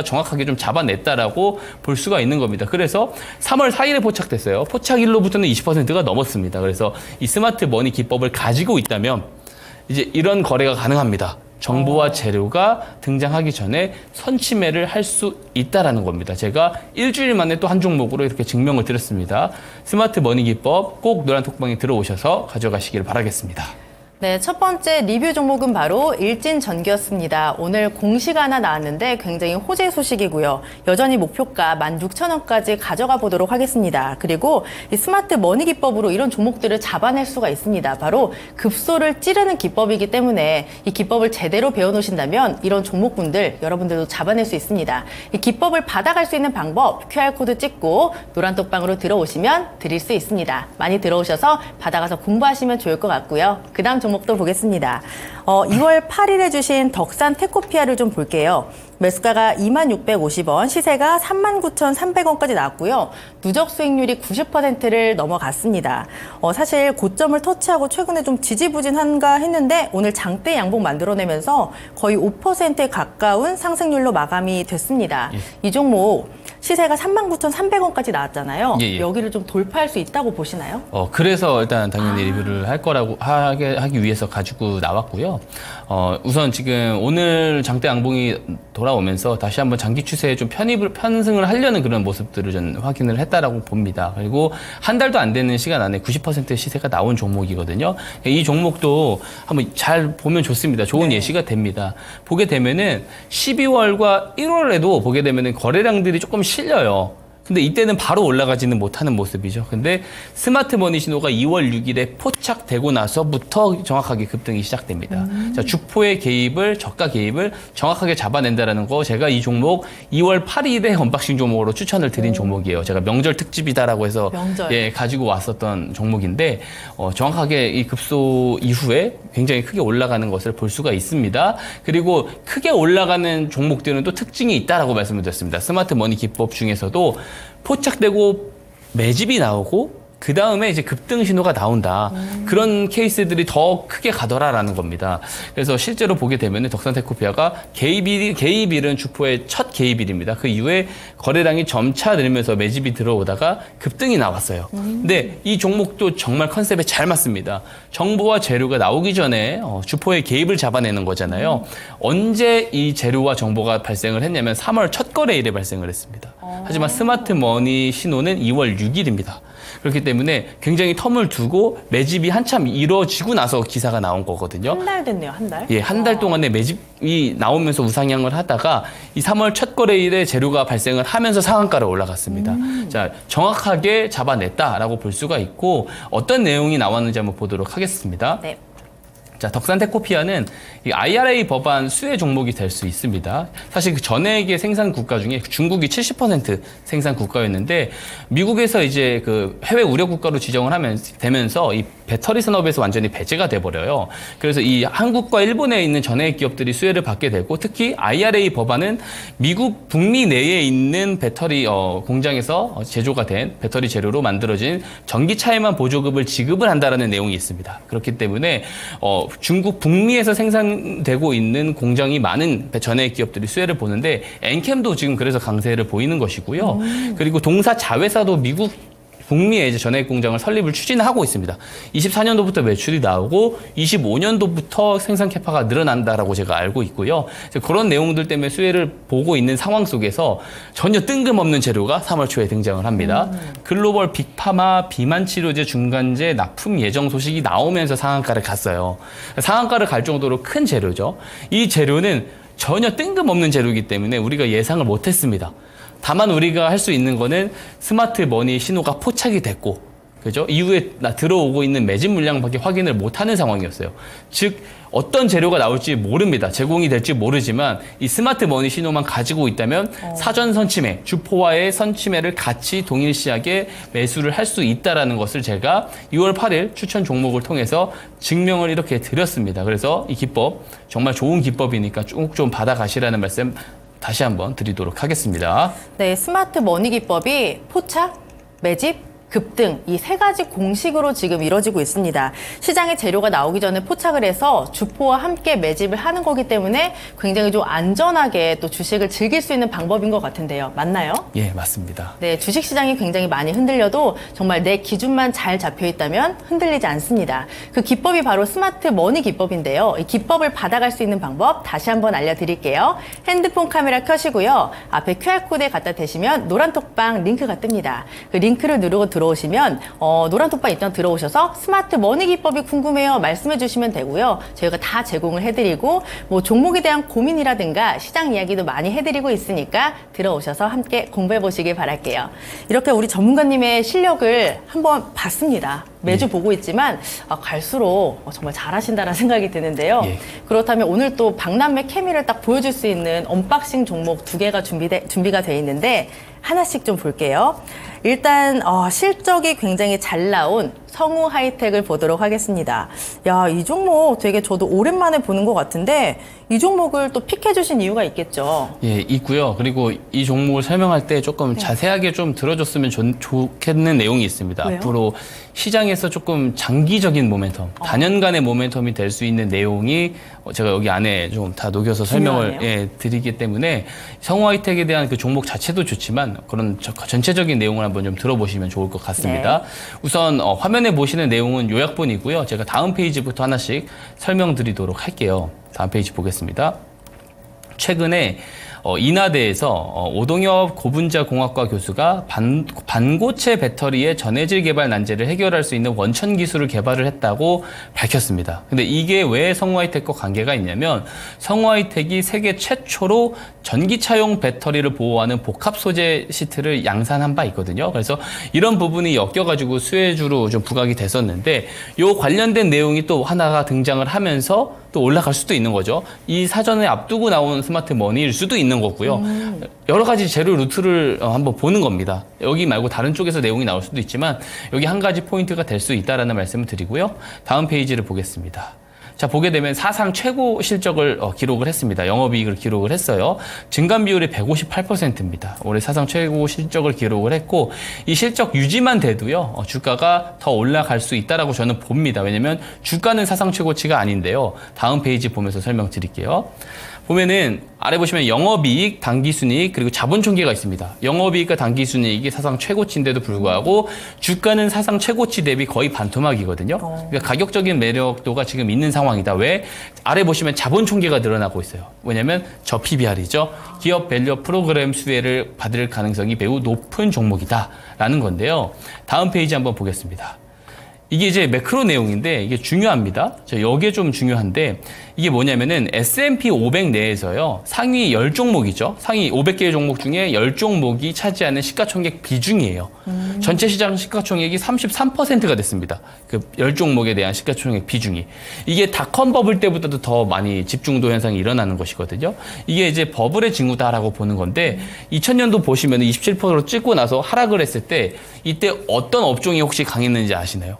정확하게 좀 잡아냈다라고 볼 수가 있는 겁니다. 그래서 3월 4일에 포착됐어요. 포착일로부터는 20%가 넘었습니다. 그래서 이 스마트 머니 기법을 가지고 있다면 이제 이런 거래가 가능합니다. 정보와 재료가 등장하기 전에 선취매를 할 수 있다라는 겁니다. 제가 일주일 만에 또 한 종목으로 이렇게 증명을 드렸습니다. 스마트 머니 기법 꼭 노란톡방에 들어오셔서 가져가시길 바라겠습니다. 네, 첫 번째 리뷰 종목은 바로 일진전기였습니다. 오늘 공시가 하나 나왔는데 굉장히 호재 소식이고요. 여전히 목표가 16,000원까지 가져가 보도록 하겠습니다. 그리고 이 스마트 머니 기법으로 이런 종목들을 잡아낼 수가 있습니다. 바로 급소를 찌르는 기법이기 때문에 이 기법을 제대로 배워놓으신다면 이런 종목군들 여러분들도 잡아낼 수 있습니다. 이 기법을 받아갈 수 있는 방법 QR코드 찍고 노란톡방으로 들어오시면 드릴 수 있습니다. 많이 들어오셔서 받아가서 공부하시면 좋을 것 같고요. 그 다음 종목도 보겠습니다. 2월 8일에 주신 덕산 테코피아를 좀 볼게요. 매수가가 2650원, 시세가 39,300원까지 나왔고요. 누적 수익률이 90%를 넘어갔습니다. 사실 고점을 터치하고 최근에 좀 지지부진한가 했는데 오늘 장대 양봉 만들어내면서 거의 5%에 가까운 상승률로 마감이 됐습니다. 예. 이 종목 시세가 39,300원까지 나왔잖아요. 예. 여기를 좀 돌파할 수 있다고 보시나요? 그래서 일단 당연히 리뷰를 할 거라고 하기 위해서 가지고 나왔고요. 우선 지금 오늘 장대 양봉이 돌아오면서 다시 한번 장기 추세에 좀 편승을 하려는 그런 모습들을 전 확인을 했다라고 봅니다. 그리고 한 달도 안 되는 시간 안에 90% 시세가 나온 종목이거든요. 이 종목도 한번 잘 보면 좋습니다. 좋은 예시가 됩니다. 보게 되면은 12월과 1월에도 보게 되면은 거래량들이 조금 실려요. 근데 이때는 바로 올라가지는 못하는 모습이죠. 근데 스마트 머니 신호가 2월 6일에 포착되고 나서부터 정확하게 급등이 시작됩니다. 자, 주포의 개입을, 저가 개입을 정확하게 잡아낸다라는 거 제가 이 종목 2월 8일에 언박싱 종목으로 추천을 드린 종목이에요. 제가 명절 특집이다라고 해서 명절. 가지고 왔었던 종목인데 정확하게 이 급소 이후에 굉장히 크게 올라가는 것을 볼 수가 있습니다. 그리고 크게 올라가는 종목들은 또 특징이 있다라고 말씀을 드렸습니다. 스마트 머니 기법 중에서도 포착되고 매집이 나오고 그 다음에 이제 급등 신호가 나온다. 그런 케이스들이 더 크게 가더라라는 겁니다. 그래서 실제로 보게 되면 덕산테코피아가 개입일은 주포의 첫 개입일입니다. 그 이후에 거래량이 점차 늘면서 매집이 들어오다가 급등이 나왔어요. 근데 이 종목도 정말 컨셉에 잘 맞습니다. 정보와 재료가 나오기 전에 주포의 개입을 잡아내는 거잖아요. 언제 이 재료와 정보가 발생을 했냐면 3월 첫 거래일에 발생을 했습니다. 하지만 스마트 머니 신호는 2월 6일입니다. 그렇기 때문에 굉장히 텀을 두고 매집이 한참 이루어지고 나서 기사가 나온 거거든요. 한 달 됐네요, 한 달. 예, 한 달 동안에 매집이 나오면서 우상향을 하다가 이 3월 첫 거래일에 재료가 발생을 하면서 상한가로 올라갔습니다. 자, 정확하게 잡아냈다라고 볼 수가 있고 어떤 내용이 나왔는지 한번 보도록 하겠습니다. 네. 자, 덕산테코피아는 이 IRA 법안 수혜 종목이 될 수 있습니다. 사실 그 전액의 생산 국가 중에 중국이 70% 생산 국가였는데 미국에서 이제 그 해외 우려 국가로 지정을 되면서 이 배터리 산업에서 완전히 배제가 돼버려요. 그래서 이 한국과 일본에 있는 전액 기업들이 수혜를 받게 되고 특히 IRA 법안은 미국 북미 내에 있는 배터리 공장에서 제조가 된 배터리 재료로 만들어진 전기차에만 보조금을 지급을 한다라는 내용이 있습니다. 그렇기 때문에 중국 북미에서 생산되고 있는 공장이 많은 전해액 기업들이 수혜를 보는데 엔캠도 지금 그래서 강세를 보이는 것이고요. 그리고 동사 자회사도 미국 북미에 이제 전해액 공장을 설립을 추진하고 있습니다. 24년도부터 매출이 나오고 25년도부터 생산 캐파가 늘어난다라고 제가 알고 있고요. 그런 내용들 때문에 수혜를 보고 있는 상황 속에서 전혀 뜬금없는 재료가 3월 초에 등장을 합니다. 글로벌 빅파마 비만 치료제 중간재 납품 예정 소식이 나오면서 상한가를 갔어요. 상한가를 갈 정도로 큰 재료죠. 이 재료는 전혀 뜬금없는 재료이기 때문에 우리가 예상을 못했습니다. 다만 우리가 할 수 있는 거는 스마트 머니 신호가 포착이 됐고 그죠? 이후에 들어오고 있는 매집 물량밖에 확인을 못하는 상황이었어요. 즉 어떤 재료가 나올지 모릅니다. 제공이 될지 모르지만 이 스마트 머니 신호만 가지고 있다면 사전 선침해, 주포와의 선침해를 같이 동일시하게 매수를 할 수 있다라는 것을 제가 6월 8일 추천 종목을 통해서 증명을 이렇게 드렸습니다. 그래서 이 기법 정말 좋은 기법이니까 쭉 좀 받아가시라는 말씀 다시 한번 드리도록 하겠습니다. 네, 스마트 머니 기법이 포착, 매집, 급등 이 세 가지 공식으로 지금 이뤄지고 있습니다. 시장에 재료가 나오기 전에 포착을 해서 주포와 함께 매집을 하는 거기 때문에 굉장히 좀 안전하게 또 주식을 즐길 수 있는 방법인 것 같은데요. 맞나요? 예, 맞습니다. 네, 주식시장이 굉장히 많이 흔들려도 정말 내 기준만 잘 잡혀 있다면 흔들리지 않습니다. 그 기법이 바로 스마트 머니 기법인데요. 이 기법을 받아갈 수 있는 방법 다시 한번 알려드릴게요. 핸드폰 카메라 켜시고요. 앞에 QR코드에 갖다 대시면 노란 톡방 링크가 뜹니다. 그 링크를 누르고 들어오시면 노란 톡방 일단 들어오셔서 스마트 머니 기법이 궁금해요 말씀해 주시면 되고요. 저희가 다 제공을 해드리고 뭐 종목에 대한 고민이라든가 시장 이야기도 많이 해드리고 있으니까 들어오셔서 함께 공부해 보시길 바랄게요. 이렇게 우리 전문가님의 실력을 한번 봤습니다. 매주 보고 있지만 갈수록 정말 잘하신다라는 생각이 드는데요. 예. 그렇다면 오늘 또 박람회 케미를 딱 보여줄 수 있는 언박싱 종목 2개가 준비가 돼 있는데 하나씩 좀 볼게요. 일단 실적이 굉장히 잘 나온 성우 하이텍을 보도록 하겠습니다. 야, 이 종목 되게 저도 오랜만에 보는 것 같은데 이 종목을 또 픽해 주신 이유가 있겠죠. 예, 있고요. 그리고 이 종목을 설명할 때 조금 자세하게 좀 들어줬으면 좋겠는 내용이 있습니다. 왜요? 앞으로 시장에서 조금 장기적인 모멘텀, 단연간의 모멘텀이 될 수 있는 내용이 제가 여기 안에 좀 다 녹여서 설명을 드리기 때문에 성우하이텍에 대한 그 종목 자체도 좋지만 그런 전체적인 내용을 한번 좀 들어보시면 좋을 것 같습니다. 네. 우선 화면에 보시는 내용은 요약본이고요. 제가 다음 페이지부터 하나씩 설명드리도록 할게요. 다음 페이지 보겠습니다. 최근에 인하대에서 오동엽 고분자 공학과 교수가 반고체 배터리의 전해질 개발 난제를 해결할 수 있는 원천 기술을 개발을 했다고 밝혔습니다. 근데 이게 왜 성우하이텍과 관계가 있냐면 성우하이텍이 세계 최초로 전기차용 배터리를 보호하는 복합 소재 시트를 양산한 바 있거든요. 그래서 이런 부분이 엮여가지고 수혜주로 좀 부각이 됐었는데 요 관련된 내용이 또 하나가 등장을 하면서 또 올라갈 수도 있는 거죠. 이 사전에 앞두고 나온 스마트 머니일 수도 있는 거고요. 여러 가지 재료 루트를 한번 보는 겁니다. 여기 말고 다른 쪽에서 내용이 나올 수도 있지만 여기 한 가지 포인트가 될 수 있다라는 말씀을 드리고요. 다음 페이지를 보겠습니다. 자, 보게 되면 사상 최고 실적을 기록을 했습니다. 영업이익을 기록을 했어요. 증감 비율이 158%입니다. 올해 사상 최고 실적을 기록을 했고 이 실적 유지만 돼도요. 주가가 더 올라갈 수 있다라고 저는 봅니다. 왜냐면 주가는 사상 최고치가 아닌데요. 다음 페이지 보면서 설명드릴게요. 보면은 아래 보시면 영업이익, 당기순이익 그리고 자본총계가 있습니다. 영업이익과 당기순이익이 사상 최고치인데도 불구하고 주가는 사상 최고치 대비 거의 반토막이거든요. 그러니까 가격적인 매력도가 지금 있는 상황이다. 왜? 아래 보시면 자본총계가 늘어나고 있어요. 왜냐하면 저PBR이죠. 기업 밸류 프로그램 수혜를 받을 가능성이 매우 높은 종목이다라는 건데요. 다음 페이지 한번 보겠습니다. 이게 이제 매크로 내용인데 이게 중요합니다. 여기에 좀 중요한데 이게 뭐냐면은 S&P 500 내에서요. 상위 10종목이죠. 상위 500개의 종목 중에 10종목이 차지하는 시가총액 비중이에요. 전체 시장 시가총액이 33%가 됐습니다. 그 10종목에 대한 시가총액 비중이. 이게 닷컴 버블 때보다도 더 많이 집중도 현상이 일어나는 것이거든요. 이게 이제 버블의 징후다라고 보는 건데 2000년도 보시면 27%로 찍고 나서 하락을 했을 때 이때 어떤 업종이 혹시 강했는지 아시나요?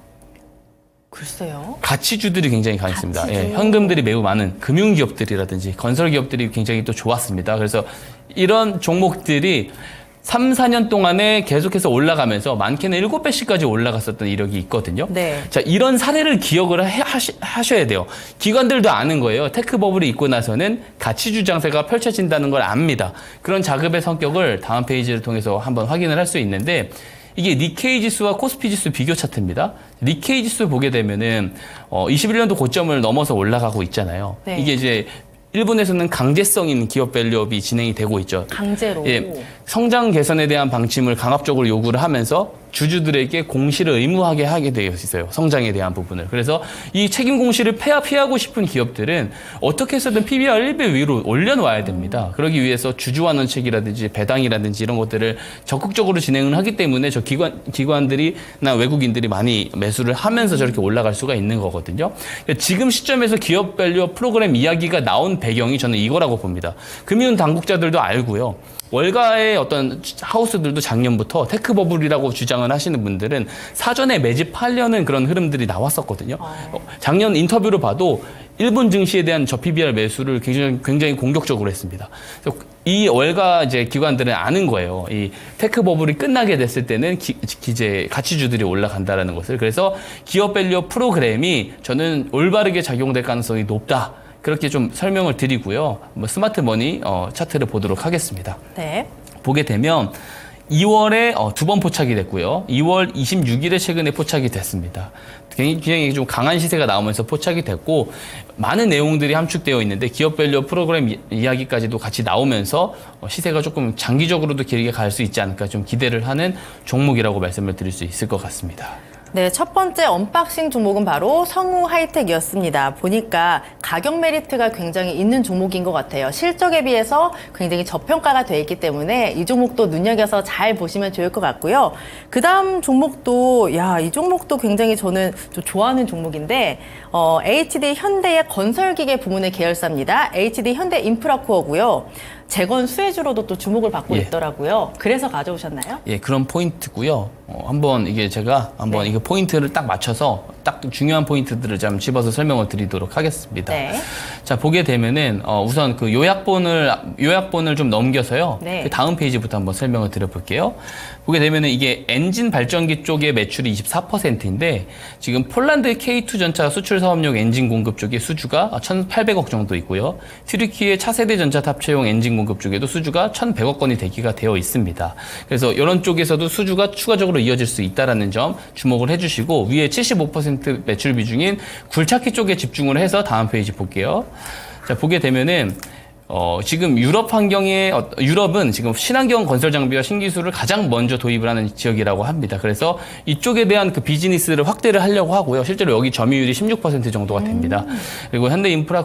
글쎄요. 가치주들이 굉장히 강했습니다. 가치주. 예, 현금들이 매우 많은 금융기업들이라든지 건설기업들이 굉장히 또 좋았습니다. 그래서 이런 종목들이 3, 4년 동안에 계속해서 올라가면서 많게는 7배씩까지 올라갔었던 이력이 있거든요. 네. 자, 이런 사례를 기억을 하셔야 돼요. 기관들도 아는 거예요. 테크 버블이 있고 나서는 가치주 장세가 펼쳐진다는 걸 압니다. 그런 자급의 성격을 다음 페이지를 통해서 한번 확인을 할 수 있는데 이게 니케이 지수와 코스피 지수 비교 차트입니다. 니케이 지수 보게 되면은 21년도 고점을 넘어서 올라가고 있잖아요. 네. 이게 이제 일본에서는 강제성 있는 기업 밸류업이 진행이 되고 있죠. 강제로. 예, 성장 개선에 대한 방침을 강압적으로 요구를 하면서 주주들에게 공시를 의무하게 하게 되어 있어요. 성장에 대한 부분을. 그래서 이 책임 공시를 피하고 싶은 기업들은 어떻게 해서든 PBR 1배 위로 올려놓아야 됩니다. 그러기 위해서 주주환원책이라든지 배당이라든지 이런 것들을 적극적으로 진행을 하기 때문에 저 기관들이나 외국인들이 많이 매수를 하면서 저렇게 올라갈 수가 있는 거거든요. 지금 시점에서 기업 밸류 프로그램 이야기가 나온 배경이 저는 이거라고 봅니다. 금융 당국자들도 알고요. 월가의 어떤 하우스들도 작년부터 테크 버블이라고 주장을 하시는 분들은 사전에 매집하려는 그런 흐름들이 나왔었거든요. 작년 인터뷰를 봐도 일본 증시에 대한 저 PBR 매수를 굉장히 공격적으로 했습니다. 그래서 이 월가 이제 기관들은 아는 거예요. 이 테크 버블이 끝나게 됐을 때는 이제 가치주들이 올라간다라는 것을. 그래서 기업 밸류 프로그램이 저는 올바르게 작용될 가능성이 높다. 그렇게 좀 설명을 드리고요. 스마트 머니 차트를 보도록 하겠습니다. 네. 보게 되면 2월에 2번 포착이 됐고요. 2월 26일에 최근에 포착이 됐습니다. 굉장히 좀 강한 시세가 나오면서 포착이 됐고 많은 내용들이 함축되어 있는데 기업 밸류 프로그램 이야기까지도 같이 나오면서 시세가 조금 장기적으로도 길게 갈 수 있지 않을까 좀 기대를 하는 종목이라고 말씀을 드릴 수 있을 것 같습니다. 네, 첫 번째 언박싱 종목은 바로 성우 하이텍이었습니다. 보니까 가격 메리트가 굉장히 있는 종목인 것 같아요. 실적에 비해서 굉장히 저평가가 돼 있기 때문에 이 종목도 눈여겨서 잘 보시면 좋을 것 같고요. 그 다음 종목도, 이 종목도 굉장히 저는 좀 좋아하는 종목인데, HD 현대의 건설기계 부문의 계열사입니다. HD 현대 인프라코어고요. 재건 수혜주로도 또 주목을 받고 있더라고요. 그래서 가져오셨나요? 예, 그런 포인트고요. 한번 제가 이거 포인트를 딱 맞춰서 딱 중요한 포인트들을 좀 집어서 설명을 드리도록 하겠습니다. 네. 자, 보게 되면은 우선 그 요약본을 좀 넘겨서요. 네. 그 다음 페이지부터 한번 설명을 드려볼게요. 보게 되면은 이게 엔진 발전기 쪽의 매출이 24%인데 지금 폴란드 K2 전차 수출 사업용 엔진 공급 쪽에 수주가 1,800억 정도 있고요. 튀르키예 차세대 전차 탑재용 엔진 공급 쪽에도 수주가 1,100억 건이 대기가 되어 있습니다. 그래서 이런 쪽에서도 수주가 추가적으로 이어질 수 있다라는 점 주목을 해주시고 위에 75% 매출 비중인 굴착기 쪽에 집중을 해서 다음 페이지 볼게요. 자, 보게 되면은 지금 유럽은 지금 친환경 건설 장비와 신기술을 가장 먼저 도입을 하는 지역이라고 합니다. 그래서 이쪽에 대한 그 비즈니스를 확대를 하려고 하고요. 실제로 여기 점유율이 16% 정도가 됩니다. 그리고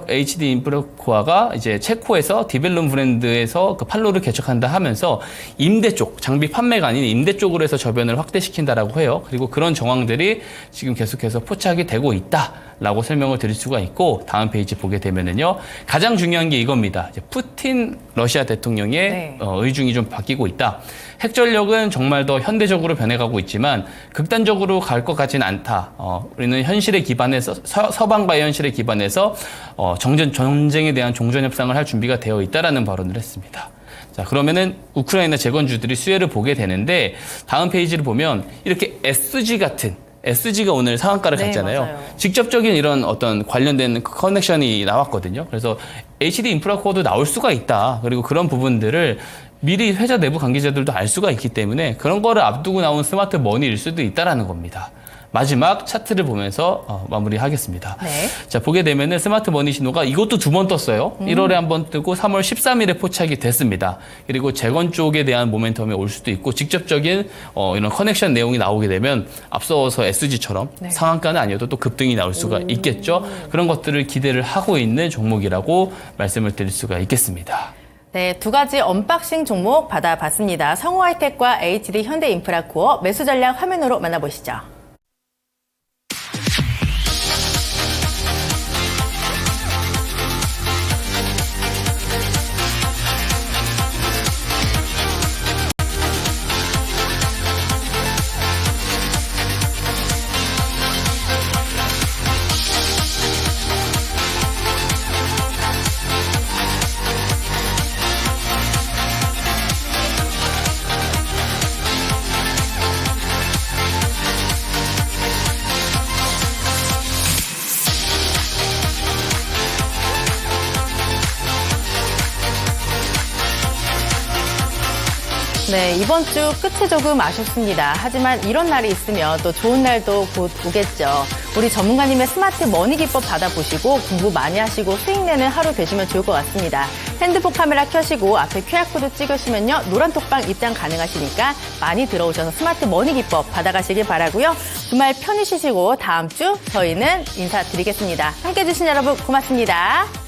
HD 인프라코아가 이제 체코에서 디벨룸 브랜드에서 그 판로를 개척한다 하면서 임대 쪽, 장비 판매가 아닌 임대 쪽으로 해서 저변을 확대시킨다라고 해요. 그리고 그런 정황들이 지금 계속해서 포착이 되고 있다라고 설명을 드릴 수가 있고 다음 페이지 보게 되면은요. 가장 중요한 게 이겁니다. 푸틴 러시아 대통령의 의중이 좀 바뀌고 있다. 핵전력은 정말 더 현대적으로 변해가고 있지만 극단적으로 갈 것 같지는 않다. 우리는 현실에 기반해서 서방과의 현실에 기반해서 전쟁에 대한 종전 협상을 할 준비가 되어 있다라는 발언을 했습니다. 자, 그러면은 우크라이나 재건주들이 수혜를 보게 되는데 다음 페이지를 보면 이렇게 SG가 오늘 상한가를 갔잖아요. 맞아요. 직접적인 이런 어떤 관련된 커넥션이 나왔거든요. 그래서 HD 인프라코어도 나올 수가 있다. 그리고 그런 부분들을 미리 회사 내부 관계자들도 알 수가 있기 때문에 그런 거를 앞두고 나온 스마트 머니일 수도 있다라는 겁니다. 마지막 차트를 보면서 마무리하겠습니다. 네. 자, 보게 되면은 스마트 머니 신호가 이것도 2번 떴어요. 1월에 한 번 뜨고 3월 13일에 포착이 됐습니다. 그리고 재건 쪽에 대한 모멘텀이 올 수도 있고 직접적인 이런 커넥션 내용이 나오게 되면 앞서서 SG처럼 상한가는 아니어도 또 급등이 나올 수가 있겠죠. 그런 것들을 기대를 하고 있는 종목이라고 말씀을 드릴 수가 있겠습니다. 네, 두 가지 언박싱 종목 받아봤습니다. 성우 하이텍과 HD 현대 인프라코어 매수 전략 화면으로 만나보시죠. 네, 이번 주 끝이 조금 아쉽습니다. 하지만 이런 날이 있으면 또 좋은 날도 곧 오겠죠. 우리 전문가님의 스마트 머니 기법 받아보시고 공부 많이 하시고 수익 내는 하루 되시면 좋을 것 같습니다. 핸드폰 카메라 켜시고 앞에 QR코드 찍으시면요. 노란 톡방 입장 가능하시니까 많이 들어오셔서 스마트 머니 기법 받아가시길 바라고요. 주말 편히 쉬시고 다음 주 저희는 인사드리겠습니다. 함께해 주신 여러분 고맙습니다.